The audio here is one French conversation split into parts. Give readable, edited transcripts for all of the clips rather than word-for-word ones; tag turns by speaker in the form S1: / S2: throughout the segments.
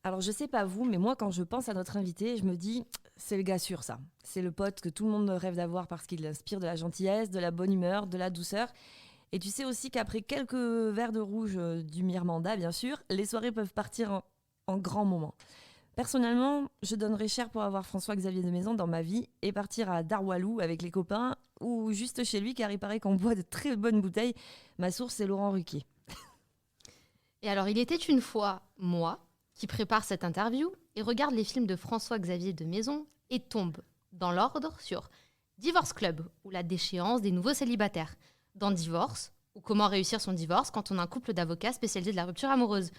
S1: Alors, je sais pas vous, mais moi, quand je pense à notre invité, je me dis, c'est le gars sûr, ça. C'est le pote que tout le monde rêve d'avoir parce qu'il inspire de la gentillesse, de la bonne humeur, de la douceur. Et tu sais aussi qu'après quelques verres de rouge du Mirmanda, bien sûr, les soirées peuvent partir en grands moments. Personnellement, je donnerais cher pour avoir François-Xavier de Maison dans ma vie et partir à Darwalou avec les copains ou juste chez lui car il paraît qu'on boit de très bonnes bouteilles. Ma source, c'est Laurent Ruquier.
S2: Et alors, il était une fois moi qui prépare cette interview et regarde les films de François-Xavier de Maison et tombe, dans l'ordre, sur Divorce Club ou la déchéance des nouveaux célibataires, dans Divorce ou comment réussir son divorce quand on a un couple d'avocats spécialisés de la rupture amoureuse.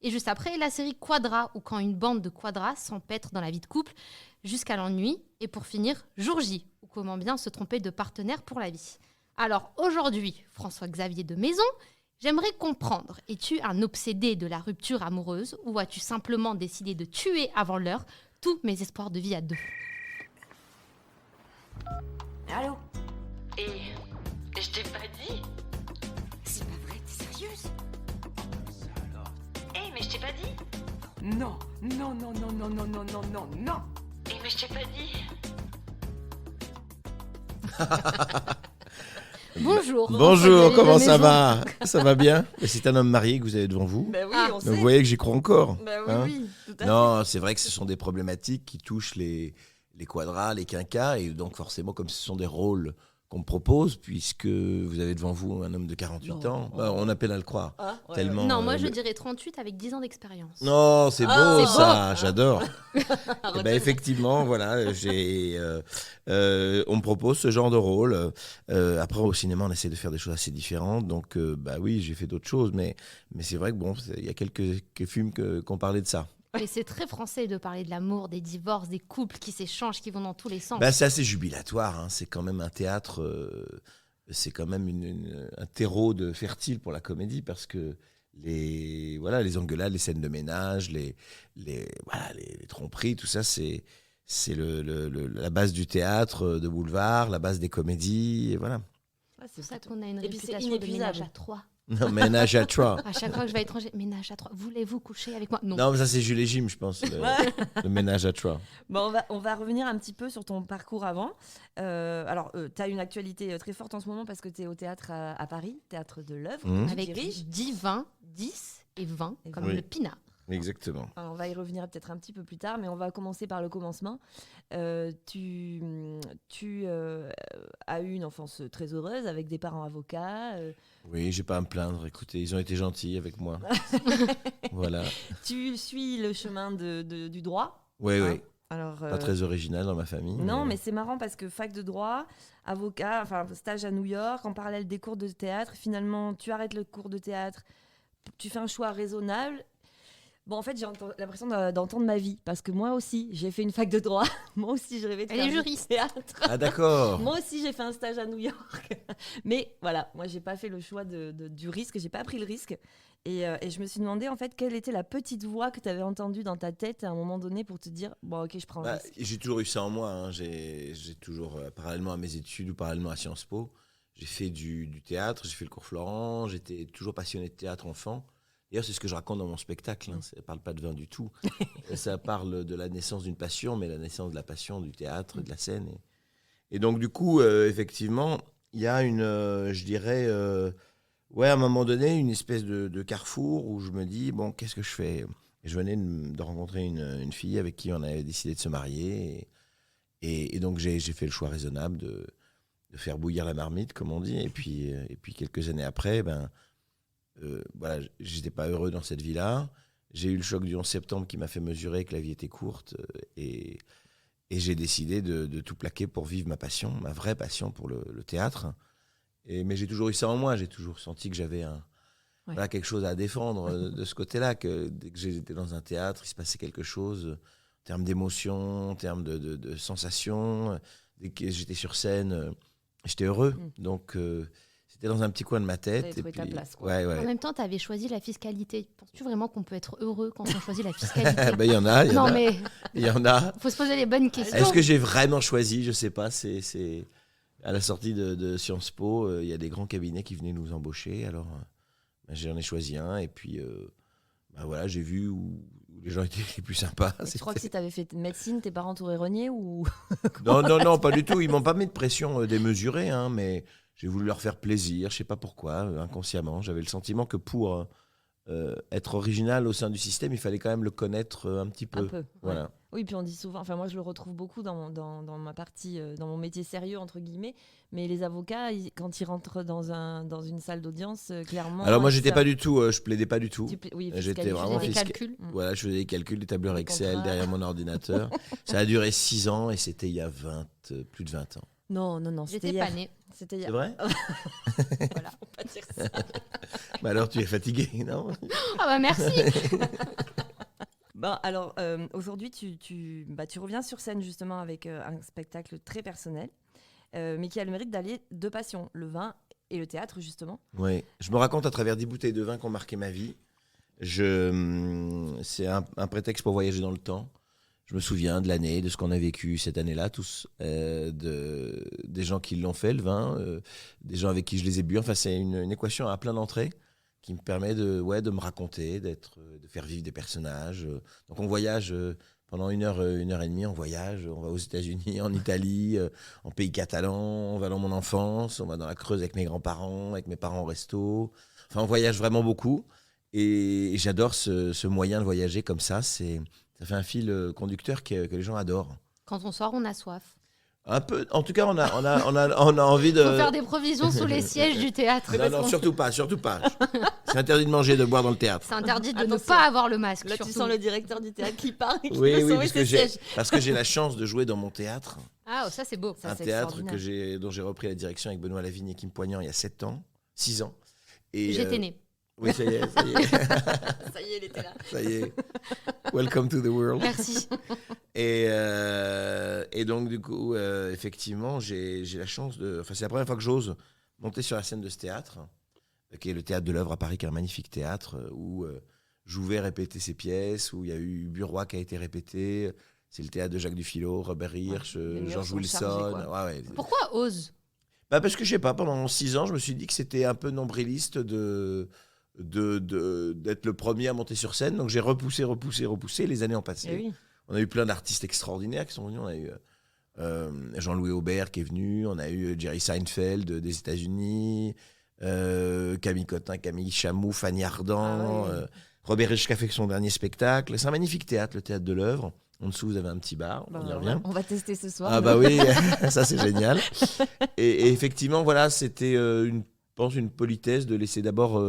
S2: Et juste après, la série Quadra, ou quand une bande de quadras s'empêtre dans la vie de couple jusqu'à l'ennui. Et pour finir, Jour J, ou comment bien se tromper de partenaire pour la vie. Alors aujourd'hui, François-Xavier de Maison, j'aimerais comprendre, es-tu un obsédé de la rupture amoureuse ou as-tu simplement décidé de tuer avant l'heure tous mes espoirs de vie à deux?
S3: Allô?
S4: Et je t'ai pas dit?
S3: C'est pas vrai, t'es sérieuse?
S4: Mais je t'ai pas dit?
S3: Non, non, non, non, non, non, non, non, non, non.
S4: Mais je t'ai pas dit?
S2: Bonjour.
S5: Bonjour,
S2: François-Xavier
S5: comment
S2: de
S5: ça
S2: Maison.
S5: va? Ça va bien? C'est un homme marié que vous avez devant vous.
S1: Ben oui,
S2: Ah.
S1: on sait.
S5: Donc vous voyez que j'y crois encore.
S1: Ben oui,
S5: hein.
S1: oui, tout à fait.
S5: Non, c'est vrai que ce sont des problématiques qui touchent les quadras, les quinquas, et donc forcément, comme ce sont des rôles qu'on me propose, puisque vous avez devant vous un homme de 48
S1: Non.
S5: ans, on a peine à le croire.
S1: Ah, ouais,
S5: Tellement,
S2: Non, moi je
S5: le-
S2: dirais 38 avec 10 ans d'expérience.
S5: Non, c'est beau
S1: Ah,
S5: ça, j'adore.
S1: ouais.
S5: Eh ben, effectivement, voilà, on me propose ce genre de rôle. Après, au cinéma, on essaie de faire des choses assez différentes. Donc, bah oui, j'ai fait d'autres choses, mais c'est vrai que bon, il y a quelques films qu'on parlait de ça.
S2: Et c'est très français de parler de l'amour, des divorces, des couples qui s'échangent, qui vont dans tous les sens.
S5: Bah, c'est assez jubilatoire. Hein. C'est quand même un théâtre. C'est quand même un terreau de fertile pour la comédie parce que les engueulades, les scènes de ménage, les tromperies, tout ça, c'est la base du théâtre de boulevard, la base des comédies, et voilà.
S1: Ah,
S2: C'est pour ça qu'on a une
S1: Et puis c'est
S2: réputation de
S1: inépuisable.
S2: ménage à trois.
S5: Non, ménage à trois.
S2: À chaque fois que je vais à l'étranger, ménage à trois. Voulez-vous coucher avec moi? Non.
S5: Non, mais ça c'est Jules et Jim, je pense, le ménage à trois.
S1: Bon, on va revenir un petit peu sur ton parcours avant. Alors, tu as une actualité très forte en ce moment parce que tu es au théâtre à Paris, théâtre de l'œuvre,
S5: Mmh.
S1: que tu
S2: Avec
S1: diriges.
S2: 10, 20, 10 et 20,
S1: Et
S2: comme
S5: oui.
S2: le pinard.
S5: Exactement.
S1: Alors, on va y revenir peut-être un petit peu plus tard, mais on va commencer par le commencement. Tu as eu une enfance très heureuse avec des parents avocats.
S5: Oui, j'ai pas à me plaindre. Écoutez, ils ont été gentils avec moi. Voilà.
S1: Tu suis le chemin du droit.
S5: Oui,
S1: hein.
S5: oui.
S1: Alors,
S5: Pas très original dans ma famille.
S1: non, mais c'est marrant parce que fac de droit, avocat, enfin stage à New York, en parallèle des cours de théâtre, finalement tu arrêtes le cours de théâtre, tu fais un choix raisonnable. Bon, en fait, j'ai l'impression d'entendre ma vie parce que moi aussi, j'ai fait une fac de droit. Moi aussi, je rêvais de
S2: Elle
S1: faire
S2: est
S1: du
S2: juriste.
S1: théâtre.
S5: Ah d'accord.
S1: Moi aussi, j'ai fait un stage à New York. Mais voilà, moi, j'ai pas fait le choix du risque, j'ai pas pris le risque. Et je me suis demandé, en fait, quelle était la petite voix que tu avais entendue dans ta tête à un moment donné pour te dire, bon, ok, je prends le
S5: Bah,
S1: risque.
S5: j'ai toujours eu ça en moi. Hein. J'ai toujours, parallèlement à mes études ou parallèlement à Sciences Po, j'ai fait du théâtre, j'ai fait le cours Florent, j'étais toujours passionné de théâtre enfant. D'ailleurs, c'est ce que je raconte dans mon spectacle. Hein. Ça ne parle pas de vin du tout. Ça parle de la naissance d'une passion, mais la naissance de la passion du théâtre, de la scène. Et donc, du coup, effectivement, il y a je dirais, ouais, à un moment donné, une espèce de carrefour où je me dis, bon, qu'est-ce que je fais? Et je venais de rencontrer une fille avec qui on avait décidé de se marier. Et donc, j'ai fait le choix raisonnable de faire bouillir la marmite, comme on dit. Et puis quelques années après, voilà, j'étais pas heureux dans cette vie-là. J'ai eu le choc du 11 septembre qui m'a fait mesurer que la vie était courte. Et j'ai décidé de tout plaquer pour vivre ma passion, ma vraie passion pour le théâtre. Mais j'ai toujours eu ça en moi. J'ai toujours senti que j'avais voilà, quelque chose à défendre de ce côté-là. Que dès que j'étais dans un théâtre, il se passait quelque chose en termes d'émotion, en termes de sensations. Dès que j'étais sur scène, j'étais heureux. Donc, c'était dans un petit coin de ma tête.
S1: T'avais trouvé ta place, quoi.
S5: Ouais,
S2: En
S5: ouais.
S2: même temps, tu avais choisi la fiscalité. Penses-tu vraiment qu'on peut être heureux quand on choisit la fiscalité?
S5: Il y en a,
S2: Non, mais
S5: il y en a.
S2: faut se poser les bonnes questions.
S5: Est-ce que j'ai vraiment choisi? Je sais pas. C'est à la sortie de Sciences Po, il y a des grands cabinets qui venaient nous embaucher. Alors, j'en ai choisi un et puis, voilà, j'ai vu où les gens étaient les plus sympas.
S1: Je crois que si tu avais fait médecine, tes parents t'auraient renié ou...
S5: Non, pas du tout. Ils m'ont pas mis de pression démesurée, hein, mais j'ai voulu leur faire plaisir. Je sais pas pourquoi, inconsciemment. J'avais le sentiment que pour être original au sein du système, il fallait quand même le connaître un petit peu.
S1: Un peu, ouais.
S5: Voilà.
S1: Oui, puis on dit souvent, enfin moi je le retrouve beaucoup dans ma partie, dans mon métier sérieux, entre guillemets, mais les avocats, quand ils rentrent dans une salle d'audience, clairement...
S5: Alors moi, j'étais pas du tout, je plaidais pas du tout.
S1: Oui,
S5: J'étais
S1: fiscalité.
S5: vraiment
S2: des
S5: fiscal.
S2: calculs.
S5: Voilà, je faisais des calculs, des tableurs
S1: Des
S5: Excel
S1: contrats.
S5: derrière mon ordinateur. Ça a duré 6 ans et c'était il y a plus de 20 ans.
S1: Non, c'était
S2: J'étais
S1: hier.
S2: pas née.
S1: C'était hier.
S5: C'est vrai?
S2: Voilà.
S1: Faut pas dire ça.
S5: Bah alors tu es fatigué, non?
S2: Ah bah merci.
S1: Bon, alors aujourd'hui, tu reviens sur scène justement avec un spectacle très personnel, mais qui a le mérite d'aller deux passions, le vin et le théâtre justement.
S5: Oui, je me raconte à travers 10 bouteilles de vin qui ont marqué ma vie. C'est un prétexte pour voyager dans le temps. Je me souviens de l'année, de ce qu'on a vécu cette année-là, tous, des gens qui l'ont fait, le vin, des gens avec qui je les ai bu. Enfin, c'est une équation à plein d'entrées qui me permet de me raconter, de faire vivre des personnages. Donc on voyage pendant une heure et demie, on voyage. On va aux États-Unis, en Italie, en pays catalan, on va dans mon enfance, on va dans la Creuse avec mes grands-parents, avec mes parents au resto. Enfin, on voyage vraiment beaucoup. Et j'adore ce moyen de voyager comme ça. Ça fait un fil conducteur que les gens adorent.
S2: Quand on sort, on a soif.
S5: Un peu. En tout cas, on a envie de.
S2: Faut faire des provisions sous les sièges du théâtre.
S5: Non, surtout pas. C'est interdit de manger, de boire dans le théâtre.
S2: C'est interdit de ne
S1: Attention.
S2: pas avoir le masque.
S1: Là,
S2: surtout.
S1: tu sens le directeur du théâtre qui parle et qui
S5: Oui,
S1: veut sauver
S5: parce
S1: ses sièges.
S5: parce que j'ai la chance de jouer dans mon théâtre.
S2: Ah, ça c'est beau.
S1: Ça,
S5: Un
S1: c'est
S5: théâtre
S1: extraordinaire.
S5: dont j'ai repris la direction avec Benoît Lavigne et Kim Poignant il y a 6 ans. Et,
S2: J'étais née.
S5: Oui, ça y est.
S1: Ça y est, il était là.
S5: Ça y est. Welcome to the world.
S2: Merci.
S5: Et donc, du coup, effectivement, j'ai la chance de... Enfin, c'est la première fois que j'ose monter sur la scène de ce théâtre, qui est le Théâtre de l'Œuvre à Paris, qui est un magnifique théâtre où je vais répéter ses pièces, où il y a eu Bureau qui a été répété. C'est le théâtre de Jacques Dufilo, Robert Hirsch,
S1: les murs
S5: George
S1: sont
S5: Wilson.
S1: chargés,
S5: Ouais.
S2: Pourquoi ose?
S5: Bah parce que, je sais pas, pendant 6 ans, je me suis dit que c'était un peu nombriliste d'être le premier à monter sur scène. Donc, j'ai repoussé. Les années ont passé.
S1: Eh oui.
S5: On a eu plein d'artistes extraordinaires qui sont venus. On a eu Jean-Louis Aubert qui est venu. On a eu Jerry Seinfeld des États-Unis. Camille Cotin, Camille Chamou, Fanny Ardant.
S1: Ah ouais.
S5: Robert Hirsch qui a fait son dernier spectacle. C'est un magnifique théâtre, le Théâtre de l'Œuvre. En dessous, vous avez un petit bar.
S1: Bah,
S5: on y
S1: voilà.
S5: revient.
S1: On va tester ce soir.
S5: Ah bah oui, ça c'est génial. Et effectivement, voilà, c'était je pense une politesse de laisser d'abord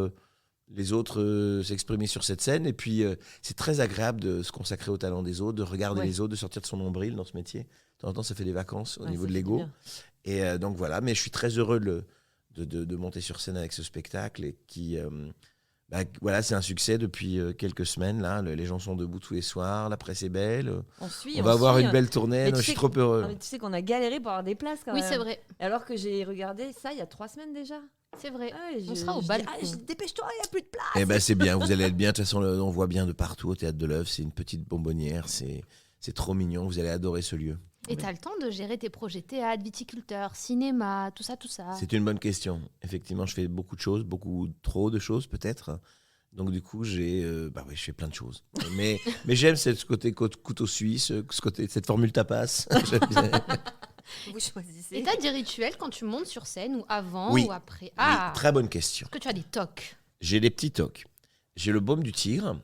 S5: les autres s'exprimer sur cette scène. Et puis, c'est très agréable de se consacrer au talent des autres, de regarder
S1: Ouais.
S5: les autres, de sortir de son nombril dans ce métier. De temps en temps, ça fait des vacances au
S1: Ouais,
S5: niveau
S1: ça
S5: de
S1: fait
S5: l'ego.
S1: du bien.
S5: Et donc voilà, mais je suis très heureux de monter sur scène avec ce spectacle et qui... voilà, c'est un succès depuis quelques semaines. Là. Les gens sont debout tous les soirs, la presse est belle. On va avoir une belle tournée.
S1: Mais
S5: Non,
S1: tu
S5: je suis
S1: sais
S5: trop heureux.
S1: Ah, mais tu sais qu'on a galéré pour avoir des places quand
S2: Oui,
S1: même.
S2: c'est vrai.
S1: Alors que j'ai regardé ça il y a 3 semaines déjà.
S2: C'est vrai.
S1: Ouais,
S2: On sera au
S1: je dis,
S2: balcon.
S1: dépêche-toi, il n'y a plus de place.
S5: Eh ben c'est bien, vous allez être bien. De toute façon, on voit bien de partout au Théâtre de l'Œuvre. C'est une petite bonbonnière. C'est trop mignon. Vous allez adorer ce lieu.
S2: Et t'as le temps de gérer tes projets théâtre, viticulteur, cinéma, tout ça.
S5: C'est une bonne question. Effectivement, je fais beaucoup de choses, beaucoup trop de choses peut-être. Donc du coup, je fais plein de choses. Mais j'aime ce côté couteau suisse, cette formule tapas. J'aime bien.
S1: Vous choisissez.
S2: Et t'as des rituels quand tu montes sur scène ou avant
S5: Oui.
S2: ou après?
S5: Oui, très bonne question.
S2: Est-ce que tu as des tocs?
S5: J'ai des petits tocs. J'ai le baume du tigre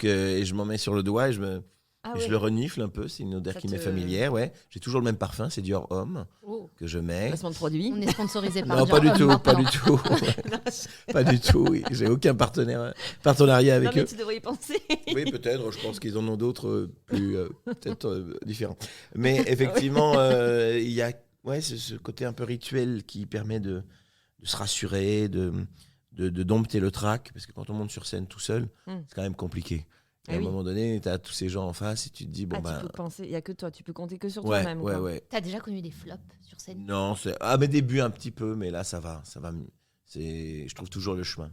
S5: et je m'en mets sur le doigt et je
S1: ouais.
S5: le renifle un peu. C'est une odeur
S1: Ça
S5: qui m'est
S1: te-
S5: familière. Ouais. J'ai toujours le même parfum, c'est Dior Homme
S2: Oh.
S5: que je mets.
S1: Placement de produit.
S2: On est sponsorisé par
S5: Non, pas du
S2: Dior
S5: tout,
S2: Homme
S5: pas
S2: maintenant.
S5: du tout. Pas du tout. Oui. J'ai aucun partenariat
S1: Non,
S5: avec
S1: mais
S5: eux.
S1: tu devrais y penser.
S5: Oui, peut-être. Je pense qu'ils en ont d'autres plus peut-être différents. Mais effectivement, il y a ce côté un peu rituel qui permet de se rassurer, de dompter le trac. Parce que quand on monte sur scène tout seul, c'est quand même compliqué. Et
S1: Ah
S5: à un
S1: oui.
S5: moment donné, tu as tous ces gens en face et tu te dis, bon,
S1: Tu peux penser, il n'y a que toi, tu peux compter que sur
S5: ouais,
S1: toi-même. quoi.
S5: ouais.
S2: T'as déjà connu des flops sur scène?
S5: Non, à mes débuts un petit peu, mais là, ça va mieux. Je trouve toujours le chemin.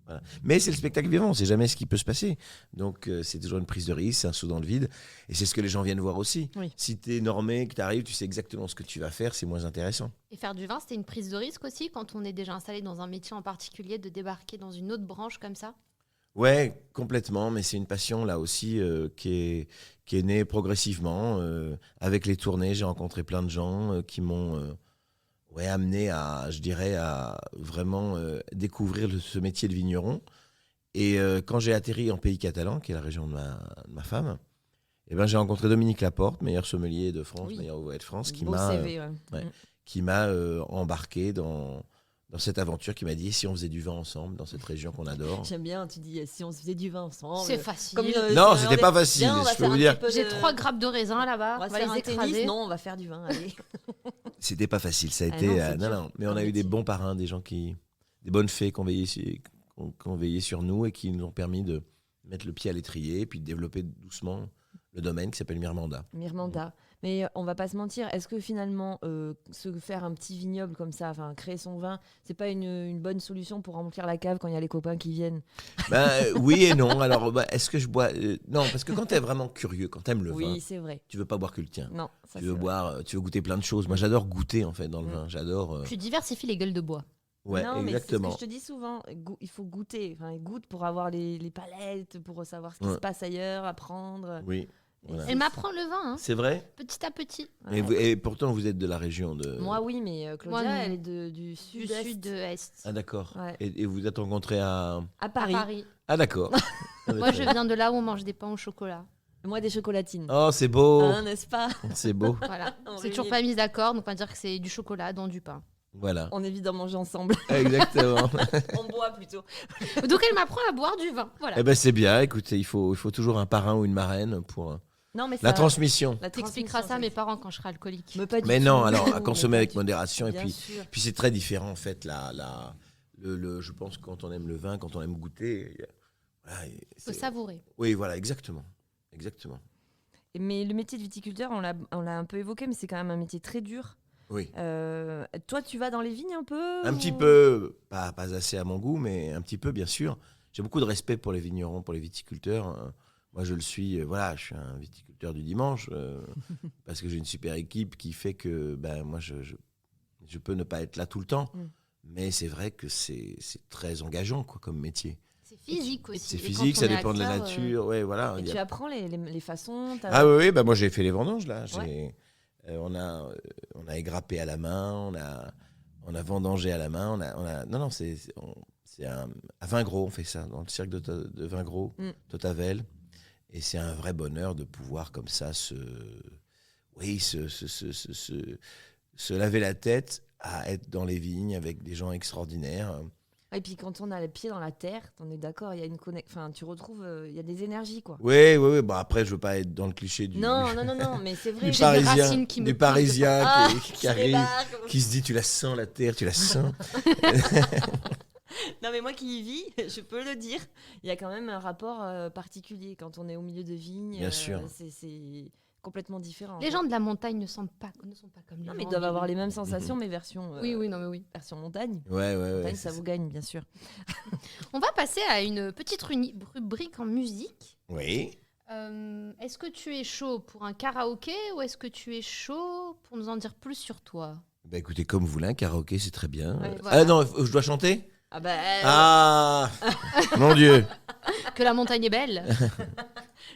S5: Voilà. Mais c'est le spectacle vivant, on ne sait jamais ce qui peut se passer. Donc, c'est toujours une prise de risque, c'est un saut dans le vide. Et c'est ce que les gens viennent voir aussi.
S1: Oui.
S5: Si tu es normé, que tu arrives, tu sais exactement ce que tu vas faire, c'est moins intéressant.
S2: Et faire du vin, c'était une prise de risque aussi quand on est déjà installé dans un métier en particulier de débarquer dans une autre branche comme ça?
S5: Ouais, complètement, mais c'est une passion là aussi qui est née progressivement. Avec les tournées, j'ai rencontré plein de gens qui m'ont amené à, je dirais, à vraiment découvrir ce métier de vigneron. Et quand j'ai atterri en pays catalan, qui est la région de ma femme, eh ben, j'ai rencontré Dominique Laporte, meilleur sommelier de France,
S1: Oui.
S5: meilleur ouvrier de France,
S1: Beau CV, ouais.
S5: qui m'a embarqué dans cette aventure, qui m'a dit si on faisait du vin ensemble dans cette région qu'on adore.
S1: J'aime bien, tu dis si on se faisait du vin ensemble.
S2: C'est facile.
S5: Non, c'était pas facile, je peux vous dire.
S2: J'ai 3 grappes de raisin là-bas.
S1: On va faire
S2: les
S1: un tennis.
S2: écraser.
S1: Non, on va faire du vin. Allez.
S5: C'était pas facile, ça a
S1: Ah
S5: été.
S1: non, c'est dur.
S5: Non, mais on
S1: Un
S5: a eu des
S1: métier.
S5: bons parrains, des bonnes fées qui ont veillé sur nous et qui nous ont permis de mettre le pied à l'étrier et puis de développer doucement le domaine qui s'appelle Mirmanda.
S1: Mirmanda. Mais on va pas se mentir, est-ce que finalement, se faire un petit vignoble comme ça, enfin créer son vin, c'est pas une bonne solution pour remplir la cave quand il y a les copains qui viennent?
S5: Oui et non. Alors, est-ce que je bois non, parce que quand t'es vraiment curieux, quand t'aimes le vin,
S1: Oui, c'est vrai.
S5: tu veux pas boire que le tien.
S1: Non, ça
S5: Tu
S1: c'est
S5: veux
S1: vrai.
S5: tu veux goûter plein de choses. Moi, j'adore goûter en fait dans le
S1: Mm.
S5: vin. J'adore.
S2: Tu diversifies les gueules de bois.
S5: Ouais,
S1: non, mais c'est ce
S5: exactement.
S1: que je te dis souvent. Il faut goûter. Enfin, goûte pour avoir les palettes, pour savoir ce qui
S5: Ouais.
S1: se passe ailleurs, apprendre.
S5: Oui. Voilà.
S2: Elle m'apprend le vin, hein,
S5: C'est vrai.
S2: petit à petit.
S1: Ouais.
S5: Et pourtant, vous êtes de la région de.
S1: Moi, oui, mais Claudia,
S2: Moi, non.
S1: elle est du
S2: Du
S1: sud-est.
S2: sud-est.
S5: Ah d'accord.
S1: Ouais.
S5: Et vous êtes rencontrés à.
S1: À
S2: À
S1: Paris.
S2: Paris.
S5: Ah d'accord.
S2: Moi, je viens de là où on mange des pains au chocolat.
S1: Moi, des chocolatines.
S5: Oh, c'est beau.
S1: Hein, n'est-ce pas?
S5: C'est beau.
S2: Voilà.
S1: On
S2: C'est toujours
S1: réunit-
S2: pas mis d'accord, donc on va dire que c'est du chocolat dans du pain.
S5: Voilà.
S1: On évite d'en manger ensemble.
S5: Exactement.
S1: On boit plutôt.
S2: Donc elle m'apprend à boire du vin. Voilà.
S5: Eh ben c'est bien. Écoutez, il faut toujours un parrain ou une marraine pour
S1: Non, mais
S5: la
S1: ça-
S5: transmission.
S1: la
S2: T'expliqueras ça à
S1: transmission,
S2: mes parents quand je serai alcoolique.
S1: Mais, pas du
S5: Mais
S1: tout.
S5: non, alors à
S1: Mais
S5: consommer
S1: pas
S5: avec
S1: du
S5: modération. Et
S1: tout.
S5: puis,
S1: Bien sûr.
S5: puis c'est très différent en fait. Je pense que quand on aime le vin, quand on aime goûter, voilà,
S2: Il faut
S5: c'est-
S2: savourer.
S5: oui, voilà, exactement.
S1: Mais le métier de viticulteur, on l'a un peu évoqué, mais c'est quand même un métier très dur.
S5: Oui.
S1: Toi, tu vas dans les vignes un peu?
S5: Un petit peu, pas assez à mon goût, mais un petit peu, bien sûr. J'ai beaucoup de respect pour les vignerons, pour les viticulteurs. Moi, je le suis, je suis un viticulteur du dimanche, parce que j'ai une super équipe qui fait que moi, je peux ne pas être là tout le temps.
S1: Mm.
S5: Mais c'est vrai que c'est très engageant quoi, comme métier.
S2: C'est physique aussi.
S5: C'est
S2: Et
S5: physique,
S2: quand
S5: ça
S2: on est
S5: dépend de la
S2: acteur,
S5: nature. Ouais, voilà.
S1: Et
S5: Il y a-
S1: tu apprends les façons.
S5: Ah oui, moi j'ai fait les vendanges là.
S1: Ouais.
S5: On a égrappé à la main, on a vendangé à la main. Non, c'est à Vin Gros, on fait ça, dans le cirque de Vin Gros,
S1: Mm.
S5: Totavel. Et c'est un vrai bonheur de pouvoir comme ça se laver la tête à être dans les vignes avec des gens extraordinaires.
S1: Et puis quand on a les pieds dans la terre, on est d'accord, il y a une connexion. Enfin, tu retrouves, il y a des énergies, quoi.
S5: Oui. Bon, après, je veux pas être dans le cliché du,
S1: Non, mais c'est vrai.
S5: du
S2: J'ai des
S5: Parisien,
S2: racines qui me
S5: du
S2: poussent.
S5: Parisien
S1: Ah,
S5: qui arrive,
S1: débarque.
S5: qui se dit tu la sens la terre, tu la sens.
S1: Non, mais moi qui y vis, je peux le dire, il y a quand même un rapport particulier quand on est au milieu de vignes.
S5: Bien sûr.
S1: C'est complètement différent.
S2: Les gens de la montagne ne sont pas comme les
S1: Non,
S2: gens
S1: mais ils
S2: en
S1: doivent
S2: ville.
S1: avoir les mêmes sensations, mais version,
S2: Oui, non, mais oui.
S1: version montagne.
S5: Ouais.
S1: Montagne, ça vous gagne, bien sûr.
S2: On va passer à une petite rubrique en musique.
S5: Oui.
S2: Est-ce que tu es chaud pour un karaoké ou est-ce que tu es chaud pour nous en dire plus sur toi?
S5: Bah écoutez, comme vous voulez, un karaoké, c'est très bien.
S2: Ouais, voilà.
S5: Ah non, je dois chanter?
S1: Ah bah,
S5: Ah mon Dieu.
S2: Que la montagne est belle.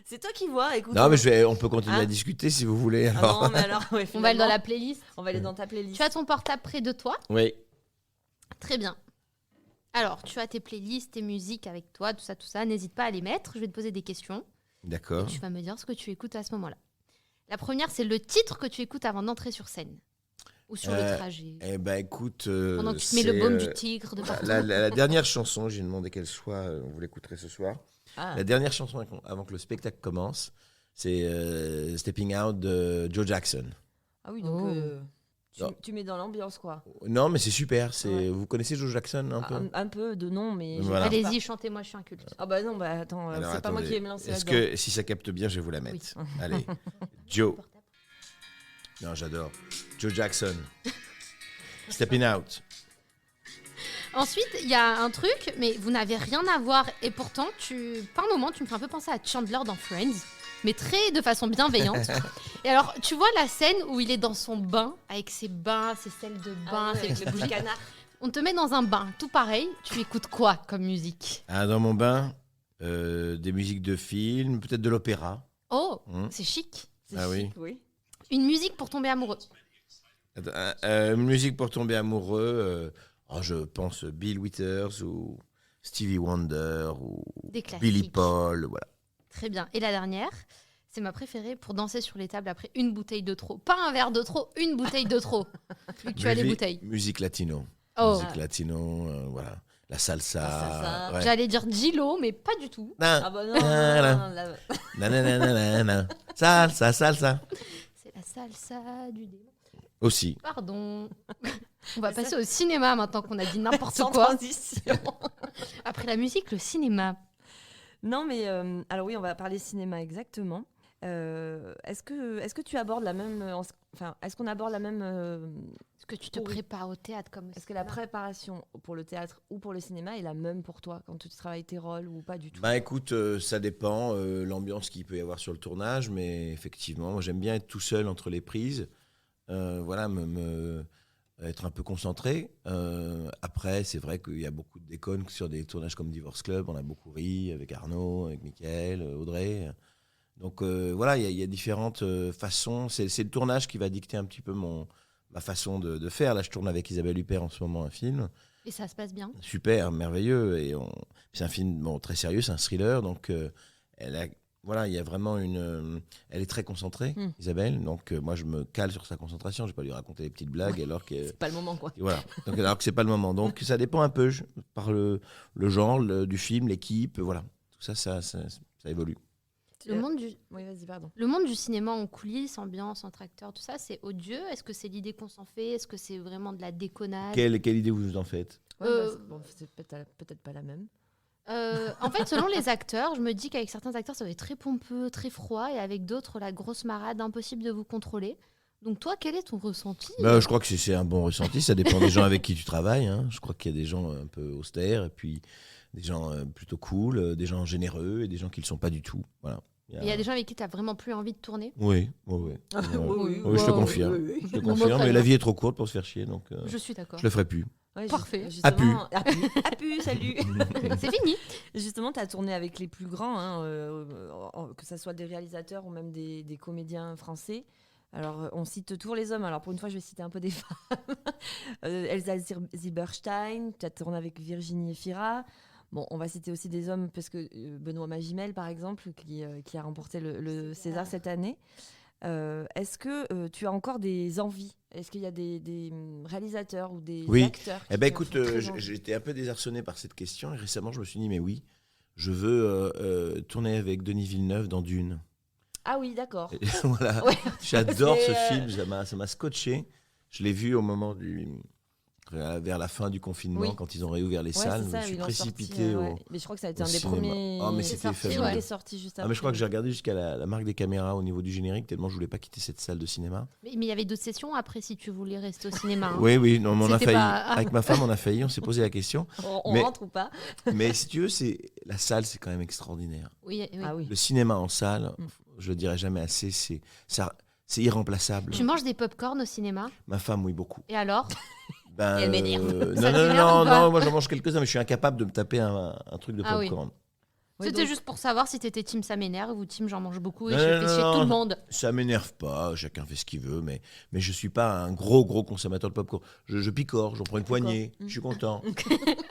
S1: c'est toi qui vois, écoute.
S5: Non, mais on peut continuer
S1: Hein
S5: à discuter si vous voulez.
S1: Ah
S5: Alors.
S1: non, mais alors, ouais,
S2: On va aller dans la
S1: finalement,
S2: playlist.
S1: on va aller dans ta playlist.
S2: Tu as ton portable près de toi?
S5: Oui.
S2: Très bien. Alors, tu as tes playlists, tes musiques avec toi, tout ça. N'hésite pas à les mettre. Je vais te poser des questions.
S5: D'accord.
S2: Tu vas me dire ce que tu écoutes à ce moment-là. La première, c'est le titre que tu écoutes avant d'entrer sur scène. Ou sur le trajet.
S5: Eh ben écoute.
S2: Pendant que tu te mets le
S5: c'est,
S2: baume du tigre de partout.
S5: la dernière chanson, j'ai demandé qu'elle soit. Vous l'écouterez ce soir.
S1: Ah.
S5: La dernière chanson avant que le spectacle commence, c'est Stepping Out de Joe Jackson.
S1: Ah oui, donc
S2: Oh.
S5: Non.
S1: tu mets dans l'ambiance, quoi.
S5: Non, mais c'est super.
S1: Ouais.
S5: Vous connaissez Joe Jackson un peu?
S1: Un peu de nom, mais. j'ai
S5: Voilà.
S1: pas-
S2: Allez-y, chantez-moi, je suis un culte.
S1: Ah bah non, bah attends,
S5: Alors,
S1: c'est pas moi
S5: attendez.
S1: qui vais me lancer
S5: Est-ce
S1: là-dedans.
S5: que si ça capte bien, je vais vous la mettre. Allez, Joe. Non, j'adore. Joe Jackson. Stepping Out.
S2: Ensuite, il y a un truc, mais vous n'avez rien à voir. Et pourtant, par moment, tu me fais un peu penser à Chandler dans Friends, mais de façon bienveillante. Et alors, tu vois la scène où il est dans son bain, avec ses selles de bain,
S1: avec
S2: ses
S1: le
S2: bougies.
S1: canard.
S2: On te met dans un bain, tout pareil. Tu écoutes quoi comme musique?
S5: Ah, dans mon bain, des musiques de films, peut-être de l'opéra.
S2: Oh,
S5: Hmm.
S2: c'est chic.
S1: C'est
S5: Ah
S1: chic, oui.
S2: Une musique pour tomber amoureux.
S5: Une musique pour tomber amoureux, je pense Bill Withers ou Stevie Wonder ou
S2: Des classiques.
S5: Billy Paul, voilà.
S2: Très bien. Et la dernière, c'est ma préférée pour danser sur les tables après une bouteille de trop. Pas un verre de trop, une bouteille de trop. Vu que tu as les bouteilles.
S5: Musique latino.
S2: Oh.
S5: Musique latino, voilà. La salsa.
S1: La salsa.
S5: Ouais.
S2: J'allais dire Gilo, mais pas du tout.
S1: Ah bah non,
S5: Voilà.
S1: non, là-
S5: Nananana. Salsa, salsa.
S2: C'est la salsa du démon.
S5: Aussi.
S2: Pardon. On va passer au cinéma maintenant qu'on a dit n'importe
S1: Sans
S2: quoi.
S1: transition.
S2: Après la musique, le cinéma.
S1: Non, mais alors oui, on va parler cinéma exactement. Est-ce que tu abordes la même, enfin, est-ce qu'on aborde la même,
S2: Est-ce que tu te
S1: Oui.
S2: prépares au théâtre comme au
S1: est-ce que la
S2: cinéma
S1: préparation pour le théâtre ou pour le cinéma est la même pour toi quand tu travailles tes rôles ou pas du tout?
S5: Bah écoute, ça dépend, l'ambiance qu'il peut y avoir sur le tournage, mais effectivement, moi j'aime bien être tout seul entre les prises, voilà, être un peu concentré. Après, c'est vrai qu'il y a beaucoup de déconnes sur des tournages comme Divorce Club, on a beaucoup ri avec Arnaud, avec Mickaël, Audrey. Donc voilà, il y a différentes façons. C'est le tournage qui va dicter un petit peu ma façon de faire. Là, je tourne avec Isabelle Huppert en ce moment un film.
S2: Et ça se passe bien.
S5: Super, merveilleux. C'est un film très sérieux, c'est un thriller. Donc, voilà, il y a vraiment elle est très concentrée, Isabelle. Donc, moi, je me cale sur sa concentration. Je ne vais pas lui raconter des petites blagues alors que.
S1: C'est pas le moment, quoi.
S5: Voilà. Donc, alors que c'est pas le moment. Donc, ça dépend un peu par le genre du film, l'équipe. Voilà. Tout ça évolue.
S2: Le monde du
S1: Oui, vas-y, pardon.
S2: Le monde du cinéma en coulisses, ambiance, entre acteurs, tout ça, c'est odieux. Est-ce que c'est l'idée qu'on s'en fait? Est-ce que c'est vraiment de la déconnade?
S5: Quelle idée vous en faites?
S1: Ouais, c'est peut-être pas la même.
S2: En fait, selon les acteurs, je me dis qu'avec certains acteurs, ça va être très pompeux, très froid, et avec d'autres, la grosse marade, impossible de vous contrôler. Donc toi, quel est ton ressenti?
S5: Je crois que c'est un bon ressenti. Ça dépend des gens avec qui tu travailles. Hein. Je crois qu'il y a des gens un peu austères, et puis des gens plutôt cool, des gens généreux, et des gens qui ne le sont pas du tout. Voilà.
S2: Il y a des gens avec qui tu n'as vraiment plus envie de tourner?
S5: Oui.
S1: Oui,
S5: Je te confirme.
S1: oui, oui.
S5: Je te
S2: Bon,
S5: confirme,
S2: très
S5: mais
S2: bien.
S5: la vie est trop courte pour se faire chier, donc
S2: Je suis d'accord.
S5: je le ferai plus.
S1: Ouais,
S2: Parfait.
S1: Justement, Apu, salut.
S2: C'est fini.
S1: Justement, tu as tourné avec les plus grands, hein, que ce soit des réalisateurs ou même des comédiens français. Alors, on cite tous les hommes. Alors, pour une fois, je vais citer un peu des femmes. Elsa Zilberstein, tu as tourné avec Virginie Efira. Bon, on va citer aussi des hommes, parce que Benoît Magimel, par exemple, qui a remporté le César cette année. Est-ce que tu as encore des envies? Est-ce qu'il y a des réalisateurs ou des
S5: Oui.
S1: acteurs qui
S5: Eh ben
S1: te
S5: écoute,
S1: font très envie?
S5: j'étais un peu désarçonné par cette question, et récemment, je me suis dit, mais oui, je veux tourner avec Denis Villeneuve dans Dune.
S1: Ah oui, d'accord.
S5: Et voilà.
S1: Ouais.
S5: J'adore ce
S1: C'est,
S5: film, ça m'a scotché. Je l'ai vu au moment vers la fin du confinement,
S1: Oui.
S5: quand ils ont réouvert les
S1: Ouais,
S5: salles.
S1: c'est ça,
S5: je suis
S1: ils l'ont
S5: précipité
S1: sorti,
S5: au.
S1: ouais. Mais je crois que ça a été
S5: au
S1: un des
S5: cinéma.
S1: premiers
S5: Oh, mais
S2: C'est
S5: c'était
S2: sorti,
S5: fabuleux.
S2: ouais.
S1: qui est sorti juste après.
S5: Ah, mais je crois que j'ai regardé jusqu'à la marque des caméras au niveau du générique, tellement je voulais pas quitter cette salle de cinéma.
S2: Mais il y avait d'autres sessions après si tu voulais rester au cinéma. hein.
S5: Oui, non, mais on a
S2: C'était
S5: failli.
S2: pas-
S5: Avec ma femme, on a failli, on s'est posé la question.
S1: On
S5: Mais-
S1: rentre ou pas?
S5: Mais si tu veux, la salle, c'est quand même extraordinaire.
S2: Oui, oui.
S1: Ah oui.
S5: Le cinéma en salle,
S1: Mm.
S5: je le dirai jamais assez, c'est irremplaçable.
S2: Tu manges des pop-corn au cinéma?
S5: Ma femme, oui, beaucoup.
S2: Et alors?
S5: Ben,
S1: Et elle m'énerve.
S2: Ça
S5: non,
S2: t'énerve ou pas
S5: non, moi j'en mange quelques-uns, mais je suis incapable de me taper un truc de
S2: Ah oui.
S5: popcorn.
S1: Oui,
S2: C'était
S1: donc-
S2: juste pour savoir si t'étais team ça m'énerve ou team j'en mange beaucoup et
S5: Non,
S2: je
S5: non,
S2: fais chier
S5: non,
S2: tout le
S5: non.
S2: monde.
S5: Ça m'énerve pas, chacun fait ce qu'il veut, mais je suis pas un gros consommateur de popcorn. Je picore, j'en prends une poignée, je suis content.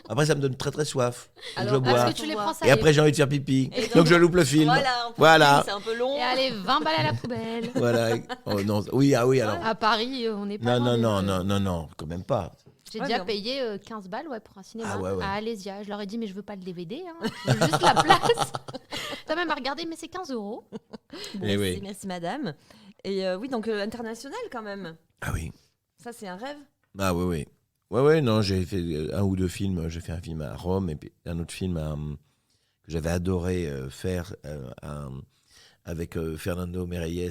S5: Après, ça me donne très soif. Donc
S1: Alors,
S5: je bois.
S2: Parce que tu les prends
S5: Et
S2: salés.
S5: après, j'ai envie de faire pipi.
S1: Et
S5: Donc je loupe le film. Voilà.
S1: C'est un peu long.
S2: Et allez, 20 balles à la poubelle.
S5: Voilà. Oh non, oui, alors.
S2: À Paris, on n'est pas loin
S5: Non, quand même pas.
S2: J'ai
S1: Ouais,
S2: déjà
S1: mais-
S2: payé 15 balles pour un cinéma
S5: Ah ouais.
S2: à Alésia. Je leur ai dit, mais je veux pas le DVD, hein. Je veux juste la place. T'as même à regarder, mais c'est 15 €.
S1: Bon,
S5: Eh oui.
S1: merci madame. Et oui, donc international quand même.
S5: Ah oui.
S1: Ça, c'est un rêve.
S5: Ah oui. Ouais, non, j'ai fait un ou deux films. J'ai fait un film à Rome et puis un autre film que j'avais adoré faire avec Fernando Meirelles,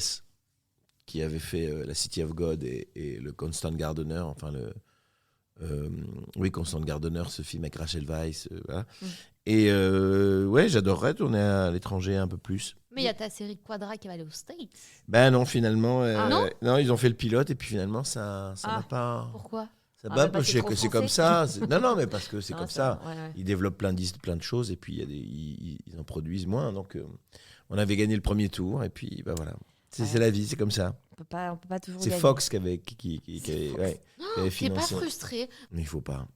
S5: qui avait fait La City of God et le Constant Gardener, enfin Constant Gardener, ce film avec Rachel Weisz. Voilà. Et ouais, j'adorerais tourner à l'étranger un peu plus.
S2: Mais il y a ta série Quadra qui va aller aux States.
S5: Ben non, finalement,
S2: Ah non
S5: non, ils ont fait le pilote et puis finalement, ça
S1: Ah.
S5: n'a pas...
S2: Pourquoi?
S5: Ça
S1: Ah,
S5: va,
S1: bah, c'est trop
S5: c'est comme
S1: français.
S5: ça. Non, mais parce que c'est
S1: Non,
S5: comme ça.
S1: ouais, ouais.
S5: Ils développent plein de choses et puis ils en produisent moins. Donc, on avait gagné le premier tour et puis, bah voilà. C'est
S1: Ouais.
S5: la vie, c'est comme ça.
S1: On peut pas toujours
S5: C'est
S1: gagner.
S5: Fox qui avait
S2: T'es pas
S5: financé.
S2: frustré.
S5: Mais il faut pas.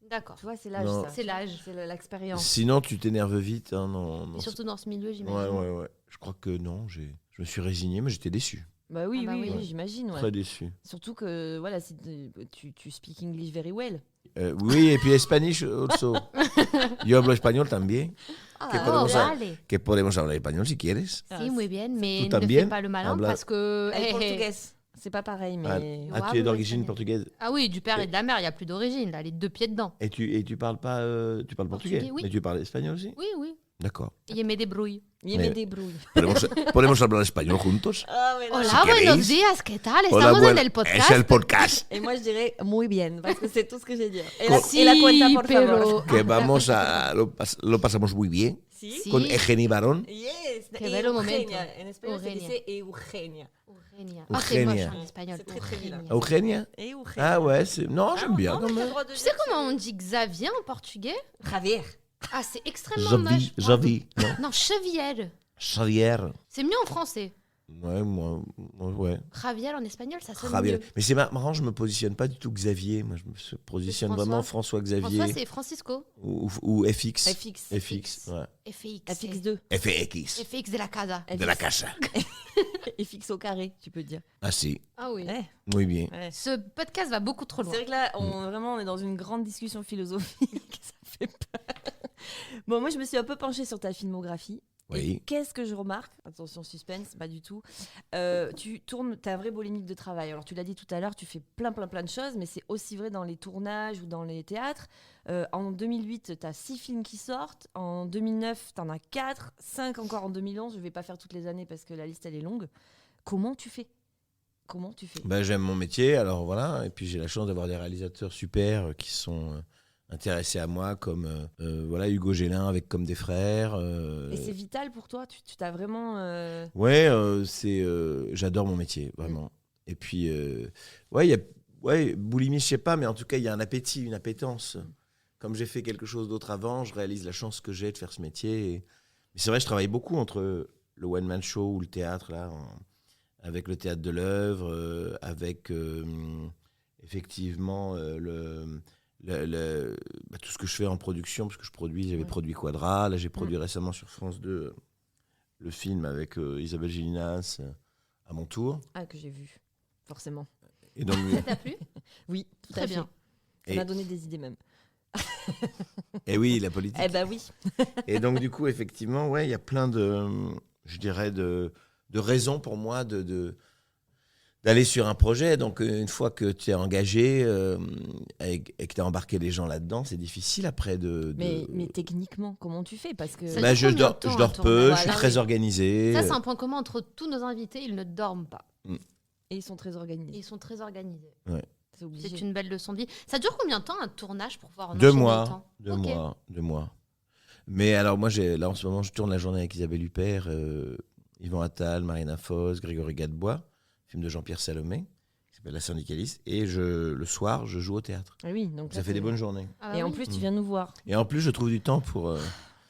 S2: D'accord.
S1: Tu vois, c'est l'âge,
S5: Non.
S1: ça.
S2: C'est l'âge.
S1: C'est l'expérience.
S5: Sinon, tu t'énerves vite. Hein, non,
S2: Et surtout dans ce milieu,
S5: ouais,
S2: j'imagine.
S5: ouais. Je crois que non. Je me suis résigné, mais j'étais déçu.
S1: Bah oui,
S2: Ah bah
S1: oui,
S2: oui.
S1: j'imagine. Ouais.
S5: Très déçu.
S1: Surtout que voilà, si tu speak English very well.
S5: Oui, et puis Spanish also. Yo hablo español también. Que
S2: Oh,
S5: podemos,
S2: vale.
S5: que podemos hablar español si quieres.
S1: Ah,
S2: Si, muy bien, mais
S5: Tout
S2: ne
S5: también
S2: fais pas le malin
S5: habla-
S2: parce que...
S1: Elle est
S2: eh, eh.
S1: portugaise. C'est pas pareil, mais.
S5: Ah, tu
S2: hablo
S5: es d'origine
S2: espagnol.
S5: portugaise.
S2: Ah oui, du père et de la mère, il n'y a plus d'origine, là, les deux pieds dedans.
S5: Et tu parles pas tu parles portugais,
S2: Portugais, oui.
S5: mais tu parles espagnol aussi.
S2: Oui, oui.
S5: D'accord.
S2: Y me débrouille.
S1: Il
S5: Mais-
S1: me débrouille.
S5: Podemos hablar español juntos.
S1: Ah, mais non.
S2: Hola,
S5: Si
S2: buenos
S5: queréis.
S2: días, ¿qué tal?
S5: Hola,
S2: Estamos en
S5: bueno,
S2: el
S5: es
S2: podcast.
S5: el podcast
S1: Et moi, je dirais muy bien, parce que c'est tout ce que j'ai dit.
S2: Si,
S1: Et la cuenta, por
S2: pero-
S1: favor.
S5: que vamos a lo pasamos muy bien
S1: Si.
S2: Sí.
S5: con Eugeni Barón.
S1: Yes.
S2: Qué
S1: Et
S2: bello
S1: Eugenia.
S2: momento.
S1: En espagnol, c'est
S2: Eugenia.
S1: c'est Eugenia.
S2: Eugenia. Ah, c'est moche
S5: Eugenia.
S2: en espagnol.
S1: C'est très, très vilain.
S2: Eugenia.
S5: Eugenia.
S1: Eugenia.
S5: Ah ouais, non, j'aime bien
S1: Non,
S5: quand
S1: mais t'as
S5: même.
S1: le droit de
S2: Tu sais
S1: dire
S2: comment on dit Xavier en portugais?
S1: Javier.
S2: Ah, c'est extrêmement moche.
S5: Javi, non.
S2: Non, Cheviel.
S5: Xavier.
S2: C'est mieux en français.
S5: Ouais, moi, ouais.
S2: Javier en espagnol, ça sonne
S5: Javier.
S2: mieux.
S5: Mais c'est marrant, je me positionne pas du tout Xavier. Moi, je me positionne
S2: François.
S5: vraiment François Xavier
S2: François, c'est Francisco.
S5: ou FX.
S1: FX.
S5: FX, ouais.
S2: FX.
S1: FX2.
S5: FX.
S2: FX de la casa.
S5: De la casa.
S1: FX au carré, tu peux dire.
S5: Ah si,
S2: Ah oui.
S1: Ouais.
S5: muy bien.
S1: Ouais.
S2: Ce podcast va beaucoup trop loin.
S1: C'est vrai que là, vraiment, on est dans une grande discussion philosophique. Ça fait peur. Bon, moi, je me suis un peu penchée sur ta filmographie. Et
S5: Oui.
S1: qu'est-ce que je remarque? Attention, suspense, pas du tout. Tu tournes ta vraie bolémique de travail. Alors, tu l'as dit tout à l'heure, tu fais plein de choses, mais c'est aussi vrai dans les tournages ou dans les théâtres. En 2008, tu as 6 films qui sortent. En 2009, tu en as 4. 5 encore en 2011. Je ne vais pas faire toutes les années parce que la liste, elle est longue. Comment tu fais?
S5: Ben, j'aime mon métier, alors voilà. Et puis j'ai la chance d'avoir des réalisateurs super qui sont intéressés à moi, comme voilà Hugo Gélin avec Comme des frères.
S1: Et c'est vital pour toi? Tu t'as vraiment...
S5: Ouais, j'adore mon métier, vraiment. Et puis, ouais, il y a boulimie, je sais pas, mais en tout cas, il y a un appétit, une appétence. Comme j'ai fait quelque chose d'autre avant, je réalise la chance que j'ai de faire ce métier. Mais c'est vrai, je travaille beaucoup entre le one-man show ou le théâtre, là, avec le théâtre de l'œuvre, avec effectivement tout ce que je fais en production, parce que je produis, j'avais produit Quadra, là j'ai produit récemment sur France 2 le film avec Isabelle Gélinas à mon tour.
S1: Ah, que j'ai vu, forcément.
S5: Et donc,
S2: Ça t'a plu?
S1: Oui, tout
S2: Très
S1: à fait.
S2: bien.
S1: Ça
S5: Et-
S1: m'a donné des idées même.
S5: et oui, la politique.
S1: Eh ben oui.
S5: Et donc du coup, effectivement, ouais, il y a plein de, je dirais, de raisons pour moi d'aller sur un projet. Donc une fois que tu es engagé et que tu as embarqué les gens là-dedans, c'est difficile après de...
S1: Mais techniquement, comment tu fais? Parce que...
S2: Ça
S5: Bah,
S2: dure combien de temps,
S5: je
S2: un
S5: dors
S2: tournage?
S5: peu, je suis
S1: Voilà,
S5: très
S1: oui.
S5: organisé.
S2: Ça, c'est un point commun entre tous nos invités, ils ne dorment pas.
S1: Et ils sont très
S2: Et
S1: organisés.
S2: ils sont très organisés.
S1: C'est obligé.
S2: C'est une belle leçon de vie. Ça dure combien de temps un tournage pour pouvoir en
S5: 2
S2: enchaîner
S5: mois,
S2: autant?
S5: 2
S2: Ok.
S5: mois, 2 mois. Mais alors moi, là en ce moment, je tourne la journée avec Isabelle Huppert, Yvan Attal, Marina Foïs, Grégory Gadebois, film de Jean-Pierre Salomé, qui s'appelle La Syndicaliste. Et le soir, je joue au théâtre.
S1: Ah oui, donc
S5: Ça
S1: là,
S5: fait des bonnes journées.
S2: Ah
S1: Et en
S2: oui.
S1: plus, tu viens nous voir.
S5: Et en plus, je trouve du temps pour...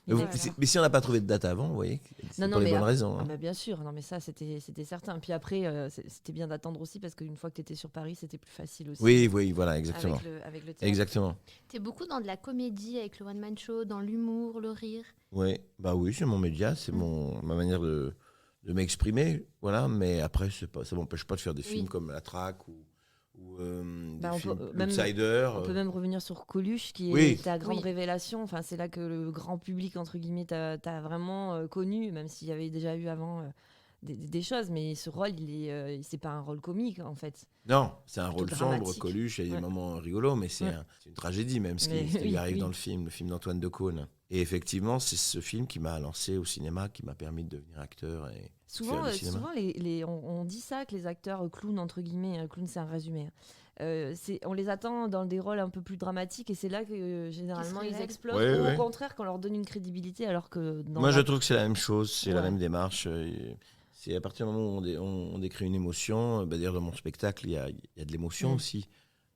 S1: Mais
S5: Mais,
S1: voilà.
S5: mais si on n'a pas trouvé de date avant, vous voyez, c'est
S1: Non,
S5: pour
S1: non,
S5: les
S1: mais
S5: bonnes raisons.
S1: Ah
S5: hein.
S1: bah bien sûr, non mais ça c'était certain. Puis après, c'était bien d'attendre aussi parce qu'une fois que tu étais sur Paris, c'était plus facile aussi.
S5: Oui, voilà, exactement.
S1: Avec le théâtre.
S5: Exactement.
S2: T'es beaucoup dans de la comédie avec le one-man show, dans l'humour, le rire.
S5: Oui, bah oui, c'est mon média, c'est ma manière de m'exprimer, voilà. Mais après, ça m'empêche pas de faire des films comme La Traque ou
S1: Bah,
S5: des
S1: on
S5: films
S1: peut- même-
S5: Outsider.
S1: On peut même revenir sur Coluche, qui
S5: Oui.
S1: est ta grande
S2: Oui.
S1: révélation. Enfin, c'est là que le grand public, entre guillemets, t'a vraiment connu, même s'il y avait déjà eu avant des choses. Mais ce rôle, c'est pas un rôle comique, en fait.
S5: Non, c'est un
S1: Plutôt
S5: rôle sombre,
S1: dramatique.
S5: Coluche, il y a des
S1: Ouais.
S5: moments rigolos, mais c'est
S1: Ouais.
S5: c'est une tragédie même, ce
S1: Mais
S5: qui lui
S1: oui,
S5: arrive
S1: oui.
S5: dans le film d'Antoine Decaune. Et effectivement, c'est ce film qui m'a lancé au cinéma, qui m'a permis de devenir acteur. Et
S1: Souvent,
S5: faire du cinéma.
S1: on dit ça que les acteurs clowns, entre guillemets, clown c'est un résumé. On les attend dans des rôles un peu plus dramatiques et c'est là que généralement ils
S2: révèlent.
S1: explosent.
S5: Ouais,
S1: ou
S5: ouais.
S1: au contraire qu'on leur donne une crédibilité alors que dans
S5: Moi,
S1: la-
S5: je trouve que c'est la même chose, c'est la
S1: Ouais.
S5: même démarche. C'est à partir du moment où on décrit une émotion, d'ailleurs dans mon spectacle, il y a de l'émotion aussi.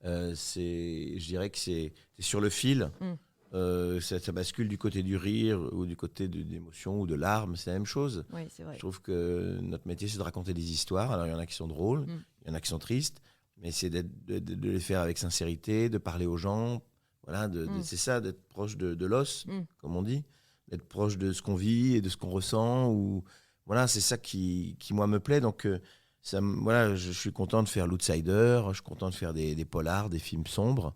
S5: Je dirais que c'est sur le fil. Ça bascule du côté du rire ou du côté de l'émotion ou de larmes, c'est la même chose.
S1: Oui, c'est vrai.
S5: Je trouve que notre métier, c'est de raconter des histoires. Alors, il y en a qui sont drôles, il y en a qui sont tristes, mais c'est de les faire avec sincérité, de parler aux gens. Voilà, c'est ça, d'être proche de l'os, comme on dit, d'être proche de ce qu'on vit et de ce qu'on ressent. Voilà, c'est ça qui, moi, me plaît. Donc, voilà, je suis content de faire l'Outsider, je suis content de faire des polars, des films sombres.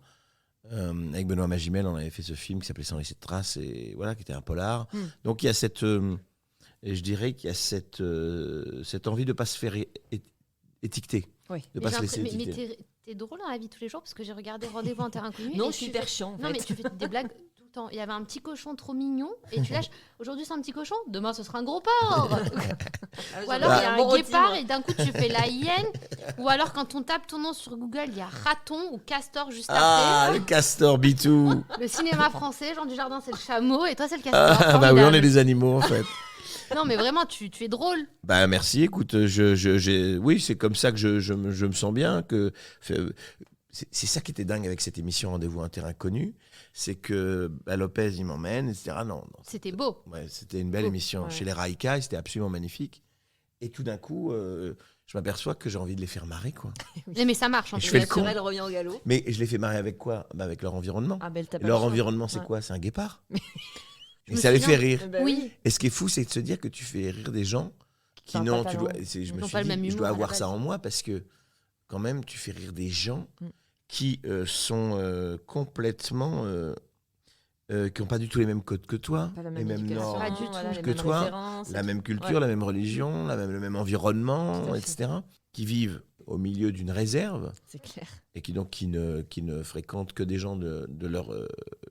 S5: Avec Benoît Magimel, on avait fait ce film qui s'appelait Sans laisser de traces, et voilà, qui était un polar. Donc il y a je dirais qu'il y a cette envie de ne pas se faire étiqueter.
S1: Oui.
S5: De pas se laisser étiqueter.
S2: Mais t'es drôle dans la vie tous les jours parce que j'ai regardé Rendez-vous en terre inconnue.
S1: Non,
S2: et
S1: je suis
S2: tu
S1: hyper
S2: fais-
S1: chiant.
S2: Non, mais tu fais des blagues tout le temps. Il y avait un petit cochon trop mignon et tu lâches. Aujourd'hui, c'est un petit cochon. Demain, ce sera un gros porc. Ou alors, il y a un guépard et d'un coup, tu fais la hyène. Ou alors, quand on tape ton nom sur Google, il y a raton ou castor juste après.
S5: Le castor Bitou.
S2: Le cinéma français, Jean Dujardin, c'est le chameau et toi, c'est le castor.
S5: Bah oui,
S2: Formidable.
S5: on est des animaux en fait.
S2: Non, mais vraiment, tu es drôle.
S5: Bah merci, écoute, oui, c'est comme ça que je me sens bien. C'est ça qui était dingue avec cette émission Rendez-vous un terrain inconnu, c'est que Lopez, il m'emmène, etc. Non,
S2: C'était beau.
S5: ouais, c'était une belle émission.
S1: Ouais.
S5: Chez les Raïka, et c'était absolument magnifique. Et tout d'un coup, je m'aperçois que j'ai envie de les faire marrer, quoi.
S2: Mais ça marche. En
S5: Et je
S2: fait.
S5: fais le con.
S1: naturel revient au galop.
S5: Mais je les fais marrer avec quoi? Avec leur environnement.
S1: Ah, belle tape.
S5: Leur environnement, c'est
S1: Ouais.
S5: quoi? C'est un guépard.
S2: Je
S5: Et
S2: me
S5: ça les
S2: souviens.
S5: fait rire.
S2: Oui.
S5: Et ce qui est fou, c'est de se dire que tu fais rire des gens qui
S1: Enfin,
S5: n'ont.
S1: pas
S5: Je
S1: talent.
S5: me
S2: Ils
S5: suis
S2: n'ont pas le
S5: dit,
S2: même
S5: je
S2: humour
S5: dois
S2: à la
S5: avoir
S2: base.
S5: ça en moi parce que quand même, tu fais rire des gens qui sont complètement. Qui n'ont pas du tout les mêmes codes que toi,
S1: Pas la
S5: les
S1: même
S5: mêmes
S1: éducation,
S5: normes,
S2: Pas du tout.
S1: voilà, les
S5: que
S1: mêmes
S5: toi,
S1: références et
S5: la
S1: tout.
S5: même culture,
S1: Ouais.
S5: la même religion, le même environnement,
S1: Tout à fait.
S5: etc. Qui vivent au milieu d'une réserve
S1: C'est clair.
S5: et qui ne fréquentent que des gens de leur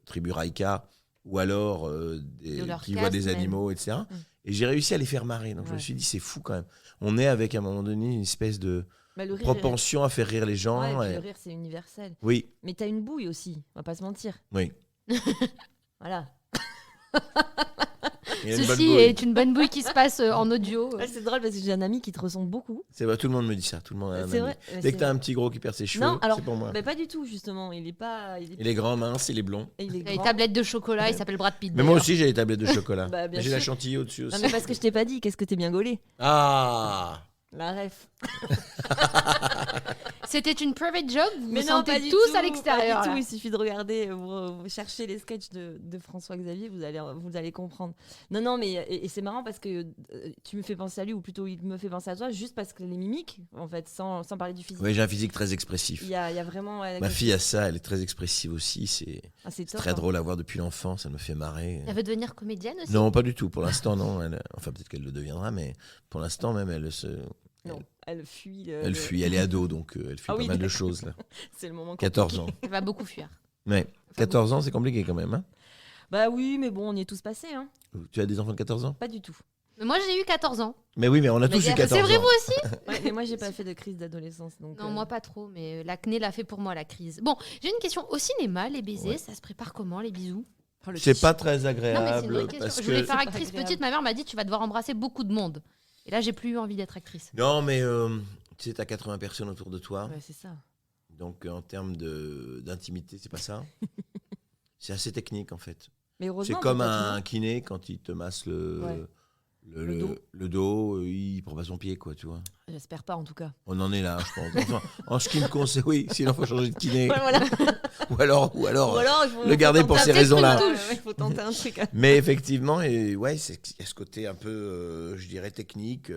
S5: tribu Raïka ou alors
S2: De leur
S5: qui
S2: caste
S5: voient des
S2: même.
S5: animaux, etc. Et j'ai réussi à les faire marrer. Donc je me
S1: Ouais.
S5: suis dit, c'est fou quand même. On est avec, à un moment donné, une espèce de
S1: Bah, le rire,
S5: propension à faire rire les gens.
S1: Ouais, et puis
S5: et-
S1: le rire, c'est universel.
S5: Oui,
S1: Mais t'as une bouille aussi, on va pas se mentir.
S5: oui.
S1: Voilà.
S5: Il y a une bonne
S2: Ceci
S5: bouille.
S2: est une bonne bouille qui se passe en audio.
S1: Ouais, c'est drôle parce que j'ai un ami qui te ressemble beaucoup.
S5: C'est vrai, tout le monde me dit ça. Tout le monde a un
S1: C'est
S5: ami.
S1: vrai.
S5: Dès que t'as un petit gros qui perd ses cheveux,
S1: Non, alors,
S5: c'est pour moi.
S1: Bah, pas du tout, justement. Il est pas.
S5: Il est grand, mince, il est blond.
S1: il est
S2: Il a les
S1: grand.
S2: tablettes de chocolat, il s'appelle Brad Pitt.
S5: Mais moi
S2: d'ailleurs.
S5: aussi, j'ai les tablettes de chocolat.
S1: Bah, bien
S5: Mais j'ai la
S1: sûr.
S5: chantilly au-dessus aussi.
S1: Non, mais parce que je t'ai pas dit, qu'est-ce que t'es bien gaulé.
S5: Ah
S1: La ref.
S2: C'était une private joke, vous
S1: Mais
S2: vous
S1: non,
S2: sentez
S1: pas du
S2: tous
S1: tout,
S2: à l'extérieur.
S1: pas du
S2: là.
S1: tout. Il suffit de regarder, vous cherchez les sketchs de François Xavier, vous allez comprendre. Non, mais et c'est marrant parce que tu me fais penser à lui, ou plutôt il me fait penser à toi, juste parce que les mimiques, en fait, sans parler du physique.
S5: Oui, j'ai un physique très expressif.
S1: Il y a vraiment. Ouais,
S5: Ma fille a ça, elle est très expressive aussi. C'est
S1: Ah, c'est top,
S5: très
S1: hein.
S5: drôle à voir depuis l'enfance, ça me fait marrer.
S2: Elle veut devenir comédienne aussi.
S5: Non, pas du tout. Pour l'instant, non. Enfin, peut-être qu'elle le deviendra, mais pour l'instant, même,
S1: Non, elle fuit.
S5: elle fuit. Elle est ado, donc elle fuit
S1: Ah
S5: pas
S1: oui,
S5: mal de
S1: d'accord.
S5: choses. Là.
S1: C'est le moment.
S5: 14 ans.
S2: Elle va beaucoup fuir.
S5: Ouais. 14 ans, c'est compliqué quand même. Hein.
S1: Bah oui, mais bon, on y est tous passés, hein.
S5: Tu as des enfants de 14 ans?
S1: Pas du tout.
S2: Mais moi, j'ai eu 14 ans.
S5: Mais oui, mais on a tous eu
S1: gars,
S5: 14
S2: C'est
S5: ans.
S2: vrai, vous aussi
S1: Ouais, mais moi, j'ai pas fait de crise d'adolescence, donc.
S2: Non, moi pas trop, mais l'acné l'a fait pour moi, la crise. Bon, j'ai une question. Au cinéma, les baisers,
S5: Ouais.
S2: ça se prépare comment, les bisous?
S1: Oh, le
S5: C'est
S1: cliché.
S5: pas très
S2: Non, mais c'est une
S5: agréable
S2: vraie question.
S5: parce
S2: Je voulais
S5: que.
S2: faire
S1: C'est pas
S2: actrice
S1: agréable.
S2: petite, ma mère m'a dit tu vas devoir embrasser beaucoup de monde. Et là, j'ai plus eu envie d'être actrice.
S5: Non, mais tu sais, t'as 80 personnes autour de toi.
S1: Ouais, c'est ça.
S5: Donc, en termes d'intimité, c'est pas ça. C'est assez technique, en fait.
S1: Mais
S5: C'est
S1: heureusement.
S5: comme
S1: peut-être,
S5: un
S1: non
S5: kiné quand il te masse
S1: Ouais.
S5: le dos, il prend pas son pied, quoi, tu vois.
S1: J'espère pas, en tout cas.
S5: On en est là, je pense. Enfin, en ce qui me concerne, oui, sinon il faut changer de kiné.
S1: Ouais, voilà.
S5: Ou alors,
S1: Ou alors, il faut
S5: le garder pour ces raisons-là.
S1: Il faut tenter un truc.
S5: Mais effectivement, et ouais, il y a ce côté un peu, je dirais, technique.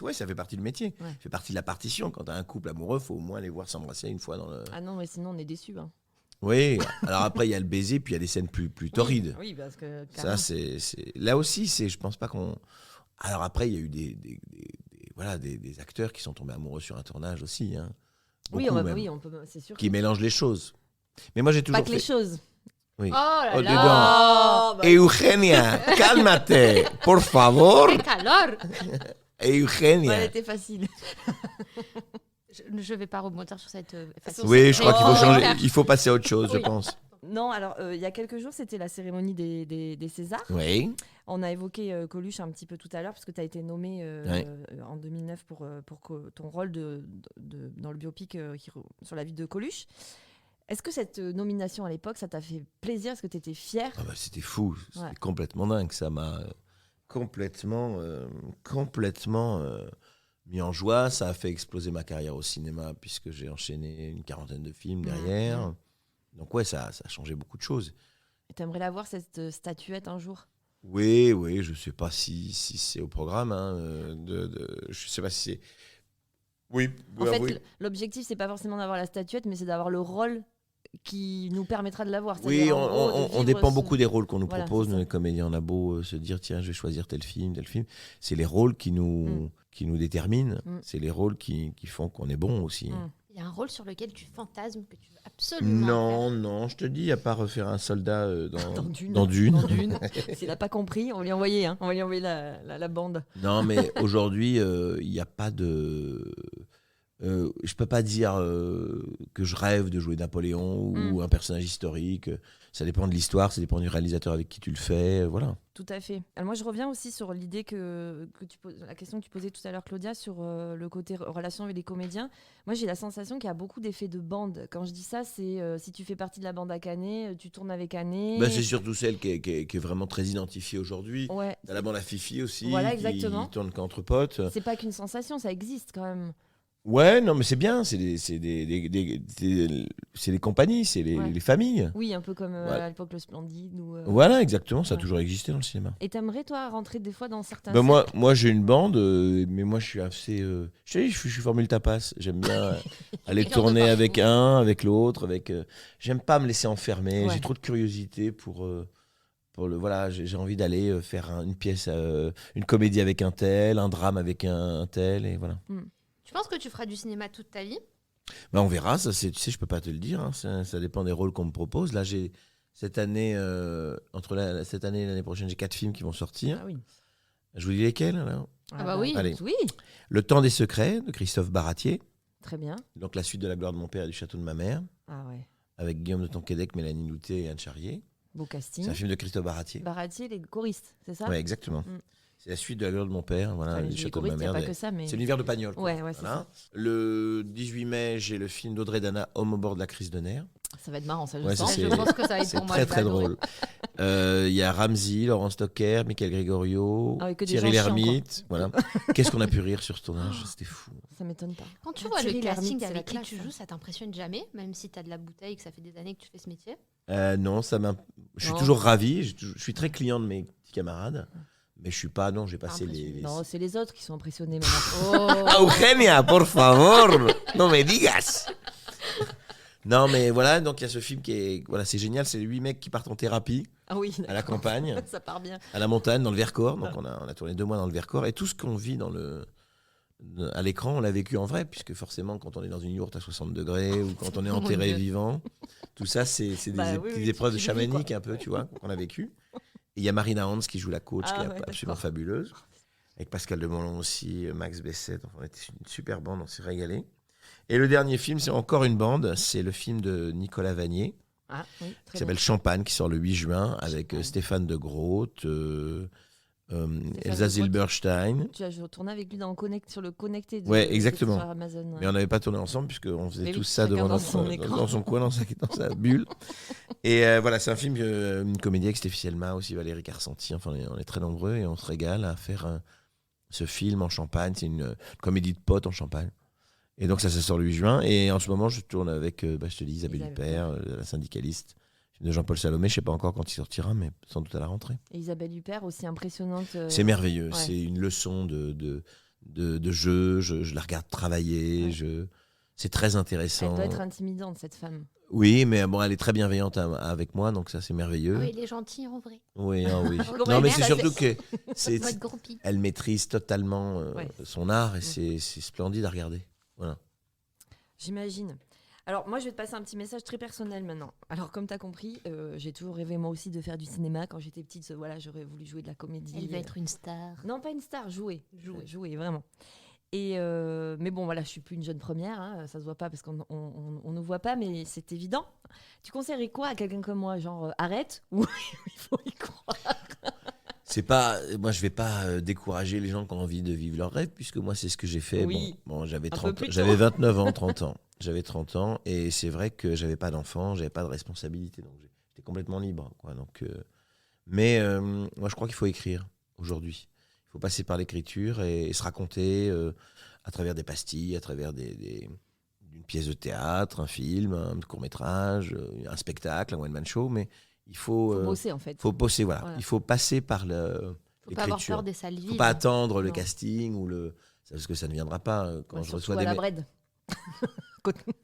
S5: Ouais, ça fait partie du métier.
S1: Ouais.
S5: Ça fait partie de la partition. Quand tu as un couple amoureux, il faut au moins les voir s'embrasser une fois dans le...
S1: Ah non, mais sinon, on est déçus. Hein.
S5: Oui, alors après, il y a le baiser, puis il y a des scènes plus torrides.
S1: Oui, parce que.
S5: Ça, c'est... Là aussi, je pense pas qu'on... Alors après, il y a eu des acteurs qui sont tombés amoureux sur un tournage aussi. Hein.
S1: Oui,
S5: Beaucoup,
S1: on va,
S5: même,
S1: oui, on peut. C'est sûr.
S5: qui mélangent les choses. Mais moi, j'ai toujours
S1: Pas que les choses.
S5: Oui.
S2: Oh là
S5: Oh,
S2: là
S1: Oh, bah,
S5: Eugenia, cálmate, por favor.
S2: Quel calor
S5: Eugenia.
S1: ouais, elle était facile.
S2: Je vais pas rebondir sur cette facile.
S5: Oui, je crois qu'il faut
S1: Oh.
S5: changer. Il faut passer à autre chose,
S2: Oui.
S5: je pense.
S1: Non, Non, alors il y a quelques jours, c'était la cérémonie des Césars.
S5: Oui.
S1: On a évoqué Coluche un petit peu tout à l'heure, parce que tu as été nommé
S5: Ouais.
S1: en 2009 pour ton rôle dans le biopic sur la vie de Coluche. Est-ce que cette nomination à l'époque, ça t'a fait plaisir? Est-ce que tu étais fier?
S5: Ah bah, c'était fou, c'était
S1: Ouais.
S5: complètement dingue. Ça m'a complètement mis en joie. Ça a fait exploser ma carrière au cinéma, puisque j'ai enchaîné une 40aine de films derrière. Donc ouais, ça a changé beaucoup de choses.
S1: Et t'aimerais la voir, cette statuette, un jour?
S5: Oui, je sais pas si c'est au programme. Je sais pas si c'est... Oui,
S1: En fait,
S5: oui.
S1: l'objectif, c'est pas forcément d'avoir la statuette, mais c'est d'avoir le rôle qui nous permettra de l'avoir.
S5: Oui,
S1: C'est-à-dire, en gros, de
S5: on
S1: vivre
S5: dépend
S1: ce-
S5: beaucoup des rôles qu'on nous
S1: Voilà,
S5: propose.
S1: c'est
S5: Nous,
S1: ça.
S5: les comédiens, on a beau se dire, tiens, je vais choisir tel film. C'est les rôles qui nous déterminent.
S1: Mm.
S5: C'est les rôles qui font qu'on est bon aussi.
S1: Mm.
S2: Il y a un rôle sur lequel tu fantasmes que tu veux absolument
S5: Non, je te dis, à part refaire un soldat
S1: Dans Dune.
S5: dans Dune.
S1: Dans Dune. S'il n'a pas compris, on va lui envoyer, on va lui envoyer la bande.
S5: Non, mais aujourd'hui, il n'y a pas de... je peux pas dire que je rêve de jouer Napoléon ou un personnage historique. Ça dépend de l'histoire, ça dépend du réalisateur avec qui tu le fais. Voilà.
S1: Tout à fait. Alors moi, je reviens aussi sur l'idée que tu poses, la question que tu posais tout à l'heure, Claudia, sur le côté relation avec les comédiens. Moi, j'ai la sensation qu'il y a beaucoup d'effets de bande. Quand je dis ça, c'est si tu fais partie de la bande à Canet, tu tournes avec Canet.
S5: Bah, c'est surtout celle qui est vraiment très identifiée aujourd'hui.
S1: Ouais.
S5: T'as la bande à Fifi aussi,
S1: Voilà,
S5: qui
S1: exactement.
S5: tourne qu'entre potes.
S1: C'est pas qu'une sensation, ça existe quand même.
S5: Ouais, non, mais c'est bien, c'est les compagnies, c'est
S1: Ouais.
S5: les familles.
S1: Oui, un peu comme
S5: Ouais.
S1: à l'époque le Splendide.
S5: Voilà, exactement, ça a
S1: Ouais.
S5: toujours existé dans le cinéma.
S1: Et t'aimerais, toi, rentrer des fois dans certains
S5: Bah,
S1: cercles?
S5: moi j'ai une bande, mais moi je suis assez. Je te dis, je suis formule tapas. J'aime bien aller
S2: Quelqu'un de
S5: tourner
S2: partout.
S5: avec un, avec l'autre. J'aime pas me laisser enfermer.
S1: Ouais.
S5: J'ai trop de curiosité pour le. Voilà, j'ai envie d'aller faire une pièce, une comédie avec un tel, un drame avec un tel, et voilà.
S2: Tu penses que tu feras du cinéma toute ta vie?
S5: Bah, on verra, ça, tu sais, je peux pas te le dire. Hein, ça dépend des rôles qu'on me propose. Là, j'ai cette année, cette année et l'année prochaine, j'ai 4 films qui vont sortir.
S1: Ah oui.
S5: Je vous dis lesquels là.
S2: Ah bah oui.
S5: Allez.
S1: Oui,
S5: Le Temps des secrets de Christophe Baratier.
S1: très bien.
S5: Donc la suite de La gloire de mon père et du château de ma mère,
S1: Ah ouais,
S5: avec Guillaume de Tonquédec, Mélanie Loutet et Anne Charrier.
S1: beau casting.
S5: C'est un film de Christophe Baratier.
S1: Baratier, les choristes, c'est ça?
S5: Oui, exactement.
S1: Mm.
S5: C'est la suite de La gloire de mon père, voilà,
S1: Enfin,
S5: du
S1: les
S5: château de ma
S1: choristes, il n'y a
S5: mère.
S1: pas que ça, mais...
S5: C'est l'univers de Pagnol. quoi.
S1: Ouais, c'est
S5: Voilà.
S1: ça.
S5: Le 18 mai, j'ai le film d'Audrey Dana, Homme au bord de la crise de nerfs.
S1: Ça va être marrant, ça, je
S5: Ouais,
S1: sens.
S5: ça,
S2: Je pense que ça va être
S5: C'est
S2: pour moi.
S5: très
S2: je vais
S5: très
S2: adorer.
S5: drôle. Il y a Ramsey, Laurent Stocker, Michael Gregorio,
S1: Ah oui, que des
S5: Thierry
S1: gens chiants,
S5: Lhermitte. Voilà. Qu'est-ce qu'on a pu rire sur ce tournage, c'était fou.
S1: Ça m'étonne pas.
S2: Quand tu
S1: Ah,
S2: vois le
S1: Thierry
S2: casting
S1: Lhermitte, c'est
S2: avec
S1: la
S2: qui
S1: classe,
S2: tu
S1: hein.
S2: joues, ça t'impressionne jamais, même si tu as de la bouteille, que ça fait des années que tu fais ce métier?
S5: Non, je suis
S1: Non.
S5: toujours ravi, je suis très client de mes petits camarades, mais je suis pas, non, j'ai passé les...
S1: Non, c'est les autres qui sont impressionnés maintenant.
S2: Oh.
S5: Eugenia, por favor, no me digas. Non, mais voilà, donc il y a ce film qui est, voilà, c'est génial, c'est 8 mecs qui partent en thérapie
S1: Ah oui,
S5: à la campagne,
S1: ça part bien.
S5: à la montagne, dans le Vercors. Donc on a tourné 2 mois dans le Vercors, et tout ce qu'on vit à l'écran, on l'a vécu en vrai, puisque forcément, quand on est dans une yourte à 60 degrés ou quand on est
S2: Oh mon
S5: enterré
S2: Dieu.
S5: vivant, tout ça, c'est des
S1: Bah oui,
S5: petites
S1: oui,
S5: épreuves
S1: tu
S5: de
S1: le vis,
S5: chamanique un peu, tu vois, qu'on a vécu. Et il y a Marina Hans qui joue la coach,
S1: Ah
S5: qui est
S1: ouais,
S5: absolument
S1: d'accord.
S5: fabuleuse. Avec Pascal Demolon aussi, Max Besset. Enfin, on était une super bande, on s'est régalé. Et le dernier film, c'est encore une bande, c'est le film de Nicolas Vanier,
S1: Ah oui,
S5: qui
S1: très bien.
S5: s'appelle Champagne, qui sort le 8 juin, avec
S1: Champagne.
S5: Stéphane de Groot, Elsa
S1: de Groot.
S5: Zilberstein.
S1: Tu as tourné avec lui sur le connecté de
S5: Ouais, exactement.
S1: sur Amazon. Ouais.
S5: Mais on n'avait pas tourné ensemble, puisqu'on faisait
S1: Mais
S5: tout
S1: oui,
S5: ça
S1: chacun
S5: devant
S1: dans son écran.
S5: dans son coin, dans sa bulle. Et voilà, c'est un film, une comédie avec Stéphie Selma, aussi Valérie Carcenti. Enfin, on est très nombreux et on se régale à faire ce film en Champagne. C'est une comédie de potes en Champagne. Et donc ça sort le 8 juin. Et en ce moment, je tourne avec, je te dis, Isabelle
S1: Isabelle
S5: Huppert, la syndicaliste, film de Jean-Paul Salomé. Je ne sais pas encore quand il sortira, mais sans doute à la rentrée.
S1: Et Isabelle Huppert, aussi impressionnante.
S5: C'est merveilleux.
S1: ouais.
S5: C'est une leçon de jeu. Je la regarde travailler.
S1: Ouais.
S5: C'est très
S1: Elle
S5: intéressant.
S1: doit être intimidante, cette femme.
S5: Oui, mais bon, elle est très bienveillante avec moi, donc ça, c'est merveilleux.
S2: Ah oui, il est gentil en vrai.
S5: Oui, oui.
S2: Oh,
S5: Non, mais
S2: merde,
S5: c'est surtout que
S2: Mode groupie.
S5: elle maîtrise totalement
S1: Ouais.
S5: son art et c'est splendide à regarder. Voilà.
S1: J'imagine. Alors, moi, je vais te passer un petit message très personnel maintenant. Alors, comme tu as compris, j'ai toujours rêvé, moi aussi, de faire du cinéma. Quand j'étais petite, voilà, j'aurais voulu jouer de la comédie.
S2: Elle veut être une star.
S1: Non, pas une star, jouer. Jouer, vraiment. Mais bon, voilà, je suis plus une jeune première, hein, ça se voit pas parce qu'on on ne voit pas, mais c'est évident. Tu conseillerais quoi à quelqu'un comme moi, genre arrête ou il faut y croire?
S5: C'est pas, moi, je vais pas décourager les gens qui ont envie de vivre leur rêve, puisque moi, c'est ce que j'ai fait.
S1: Oui.
S5: Bon, j'avais
S1: Un peu
S5: 30,
S1: plus tôt.
S5: j'avais 29 ans, 30 ans. J'avais 30 ans, et c'est vrai que j'avais pas d'enfant, j'avais pas de responsabilité, donc j'étais complètement libre, quoi. Donc, moi, je crois qu'il faut écrire aujourd'hui. Il faut passer par l'écriture et se raconter à travers des pastilles, à travers une pièce de théâtre, un film, un court-métrage, un spectacle, un one-man show, mais il faut
S1: Bosser en fait.
S5: faut bosser, voilà.
S1: Voilà.
S5: Il faut passer par
S2: Faut pas avoir
S5: l'écriture.
S2: peur des salles
S5: Il
S2: vides.
S5: faut pas attendre le
S1: Non.
S5: casting parce que ça ne viendra pas quand
S1: Ouais,
S5: je
S1: surtout
S5: reçois
S1: à
S5: des
S1: la Bred.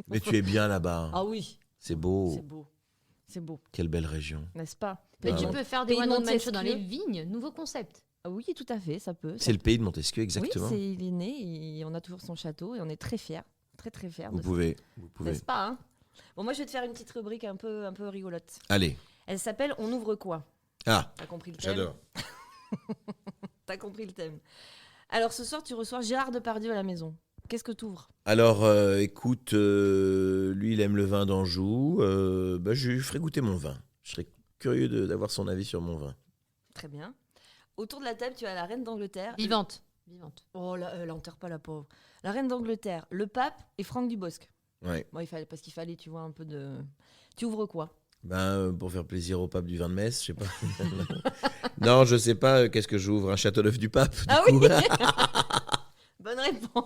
S5: Mais tu es bien là-bas.
S1: Ah oui,
S5: C'est beau.
S1: c'est beau. C'est beau,
S5: Quelle belle région.
S1: n'est-ce pas?
S2: Mais
S5: Ah
S2: tu
S5: ouais.
S2: peux faire des
S1: Pays de
S2: one-man show dans les
S1: Montesquieu.
S2: vignes, nouveau concept.
S1: Ah oui, tout à fait, ça peut.
S5: C'est le pays de Montesquieu, exactement.
S1: Oui, il est né, et on a toujours son château et on est très fiers. Très très fiers
S5: Vous
S1: de
S5: pouvez.
S1: ça. N'est-ce pas, hein? Bon, moi je vais te faire une petite rubrique un peu rigolote.
S5: Allez.
S1: Elle s'appelle On ouvre quoi?
S5: Ah,
S1: T'as compris le thème?
S5: j'adore.
S1: T'as compris le thème. Alors ce soir, tu reçois Gérard Depardieu à la maison. Qu'est-ce que tu ouvres?
S5: Alors, écoute, lui, il aime le vin d'Anjou. Je lui ferai goûter mon vin. Je serais curieux d'avoir son avis sur mon vin.
S1: Très bien. Autour de la table, tu as la reine d'Angleterre.
S2: Vivante.
S1: Oh, elle enterre pas la pauvre. La reine d'Angleterre, le pape et Franck Dubosc.
S5: Ouais.
S1: Bon, parce qu'il fallait, tu vois, un peu de... Tu ouvres quoi?
S5: Pour faire plaisir au pape du vin de Metz, je sais pas. Non, je sais pas. Qu'est-ce que j'ouvre? Un Châteauneuf du pape, du
S1: Ah
S5: coup.
S1: oui. Bonne réponse.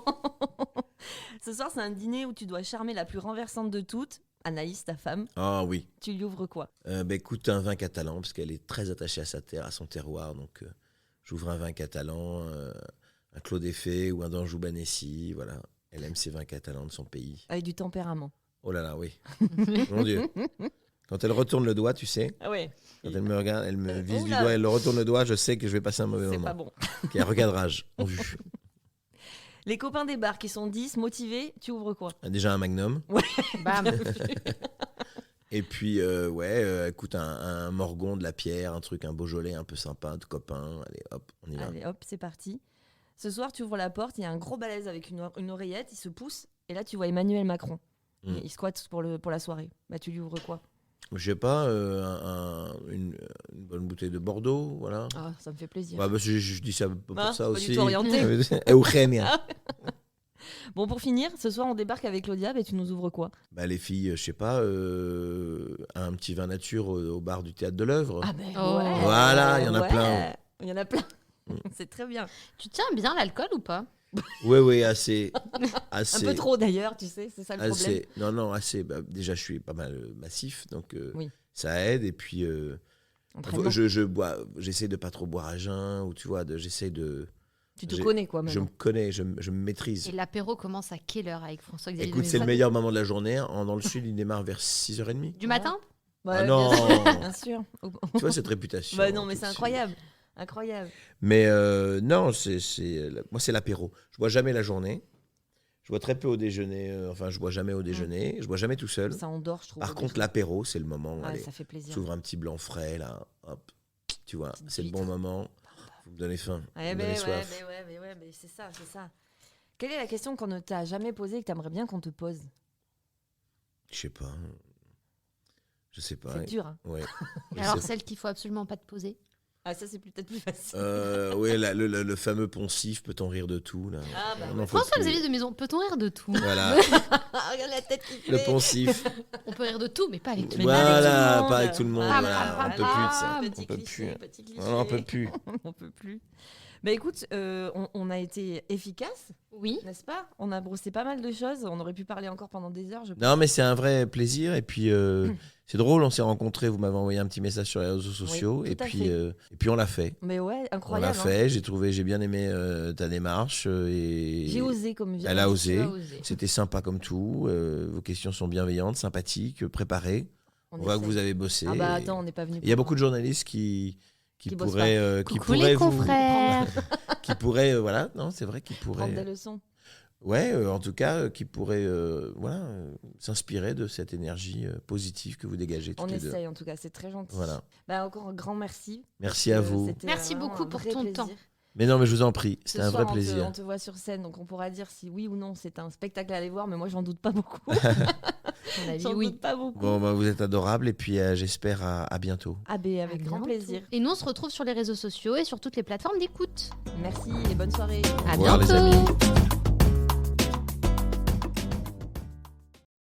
S1: Ce soir, c'est un dîner où tu dois charmer la plus renversante de toutes, Anaïs, ta femme.
S5: Ah oui.
S1: Tu lui ouvres quoi?
S5: Écoute, un vin catalan, parce qu'elle est très attachée à sa terre, à son terroir. Donc, j'ouvre un vin catalan, un Clos d'Effet ou un d'Anjou Banessi. Voilà. Elle aime ses vins catalans de son pays.
S1: Avec du tempérament.
S5: Oh là là, oui. Mon Dieu. Quand elle retourne le doigt, tu sais,
S1: Ah ouais.
S5: quand elle me regarde, elle me vise du
S1: Oula.
S5: doigt, elle retourne le doigt, je sais que je vais passer un mauvais
S1: C'est
S5: moment.
S1: pas bon.
S5: Il y a un recadrage en vue.
S1: Les copains des bars qui sont 10, motivés, tu ouvres quoi?
S5: Déjà un magnum.
S2: Bam.
S5: Et puis, écoute, un morgon, de la pierre, un truc, un Beaujolais un peu sympa, de copains. Allez, hop, on y va.
S1: Allez, hop, c'est parti. Ce soir, tu ouvres la porte, il y a un gros balèze avec une oreillette, il se pousse, et là, tu vois Emmanuel Macron.
S5: Mm.
S1: Il squatte pour la soirée. Bah, tu lui ouvres quoi?
S5: Je sais pas, une bonne bouteille de Bordeaux, voilà.
S1: Ah, ça me fait plaisir.
S5: Ouais, je dis ça pour
S1: Ah,
S5: ça
S1: pas
S5: aussi.
S1: du tout orienté.
S5: Eugénia.
S1: Bon, pour finir, ce soir, on débarque avec Claudia, et tu nous ouvres quoi?
S5: Bah, les filles, je sais pas, un petit vin nature au bar du Théâtre de l'Œuvre.
S1: Ah ben
S2: Oh.
S1: ouais.
S5: Voilà, il y en a
S1: Ouais.
S5: plein.
S1: Il y en a plein.
S5: Mm.
S1: C'est très bien.
S2: Tu tiens bien l'alcool ou pas?
S5: Oui, assez.
S1: Un peu trop d'ailleurs, tu sais, c'est ça le problème.
S5: Assez. Non, assez. Bah, déjà, je suis pas mal massif, donc
S1: Oui.
S5: ça aide. Et puis,
S1: Entraînement.
S5: je bois, j'essaie de pas trop boire à jeun, ou tu vois, j'essaie de.
S1: Tu te
S5: j'ai-
S1: connais quoi
S5: Je me
S1: maintenant.
S5: connais, je me maîtrise.
S2: Et l'apéro commence à quelle heure avec François-Xavier
S5: Écoute,
S2: de
S5: c'est le
S2: Maison?
S5: meilleur moment de la journée. Dans le sud, il démarre vers 6h30.
S2: Du matin?
S1: Ouais,
S5: Ah non.
S1: bien sûr.
S5: Tu vois cette réputation.
S1: Bah non, mais
S5: tout
S1: c'est
S5: de suite.
S1: incroyable. Incroyable.
S5: Mais non, moi, c'est l'apéro. Je bois jamais la journée. Je bois très peu au déjeuner. Je bois jamais au déjeuner. Je bois jamais tout seul.
S1: Ça endort, je trouve.
S5: Par contre, l'apéro, c'est le moment.
S1: ouais,
S5: Allez,
S1: ça fait plaisir.
S5: s'ouvre un petit blanc frais, là. Hop. Tu vois,
S1: Petite
S5: c'est le bon
S1: huître.
S5: moment. Vous me donnez faim. Vous
S1: Ouais,
S5: me
S1: mais
S5: donnez
S1: ouais,
S5: soif.
S1: mais c'est ça, c'est ça. Quelle est la question qu'on ne t'a jamais posée et que tu aimerais bien qu'on te pose?
S5: Je sais pas. Je sais pas.
S1: C'est dur, hein.
S5: Ouais. Je
S2: Alors
S5: sais
S2: celle qu'il faut absolument pas te poser.
S1: Ah, ça, c'est peut-être plus facile.
S5: Oui, le fameux poncif, peut-on rire de tout là.
S1: Ah, bah,
S5: On en faut plus.
S2: François-Xavier de Maison, peut-on rire de tout?
S5: Voilà,
S1: Ah, regarde la tête qu'il
S5: le
S1: fait.
S5: poncif.
S2: On peut rire de tout, mais pas avec tout le
S1: Mais
S2: monde.
S5: Voilà,
S1: monde.
S5: pas avec tout le monde.
S2: Ah,
S5: Voilà,
S2: ah,
S5: on peut
S2: ah,
S5: plus de ça.
S1: Petit
S5: On peut
S1: cliché,
S5: plus.
S1: petit cliché.
S5: On peut plus.
S1: On peut plus. Bah écoute, on a été efficace,
S2: Oui.
S1: n'est-ce pas? On a brossé pas mal de choses. On aurait pu parler encore pendant des heures, je pense.
S5: Non, mais c'est un vrai plaisir. Et puis, c'est drôle, on s'est rencontrés. Vous m'avez envoyé un petit message sur les réseaux sociaux.
S1: tout
S5: Et
S1: à
S5: puis,
S1: fait.
S5: on l'a fait.
S1: Mais ouais,
S5: On l'a
S1: incroyable. hein.
S5: fait. J'ai bien aimé ta démarche. Et
S1: J'ai osé comme vie.
S5: Elle a osé.
S2: Tu as osé.
S5: C'était sympa comme tout. Vos questions sont bienveillantes, sympathiques, préparées. On voit que vous avez bossé.
S1: Ah bah
S5: Et
S1: attends, on n'est pas venu.
S5: il y a beaucoup de journalistes qui
S1: bossent
S5: pourraient,
S2: Coucou les confrères.
S5: qui pourraient, voilà, non, c'est vrai, qui
S1: prendre des
S5: pourraient,
S1: leçons.
S5: ouais, en tout cas, qui pourraient, s'inspirer de cette énergie positive que vous dégagez
S1: On
S5: toutes les deux.
S1: essaye en tout cas, c'est très gentil.
S5: Voilà.
S1: Bah encore un grand merci.
S5: Merci à vous.
S1: C'était
S5: Bah,
S2: Merci
S1: vraiment
S2: beaucoup
S1: un
S2: pour
S1: vrai
S2: ton
S1: plaisir.
S2: temps.
S5: Mais non, mais je vous en prie,
S1: Ce
S5: c'était un
S1: soir,
S5: vrai plaisir.
S1: On te voit sur scène, donc on pourra dire si oui ou non c'est un spectacle à aller voir, mais moi j'en doute pas beaucoup.
S2: On a dit
S1: J'en
S2: oui.
S1: doute pas beaucoup.
S5: Bon, bah, vous êtes adorables et puis j'espère à bientôt.
S1: Ah ben avec
S2: À
S1: grand
S2: bientôt.
S1: plaisir.
S2: Et nous, on se retrouve sur les réseaux sociaux et sur toutes les plateformes d'écoute.
S1: Merci et bonne soirée.
S2: À
S5: Au revoir, les
S2: bientôt.
S5: amis.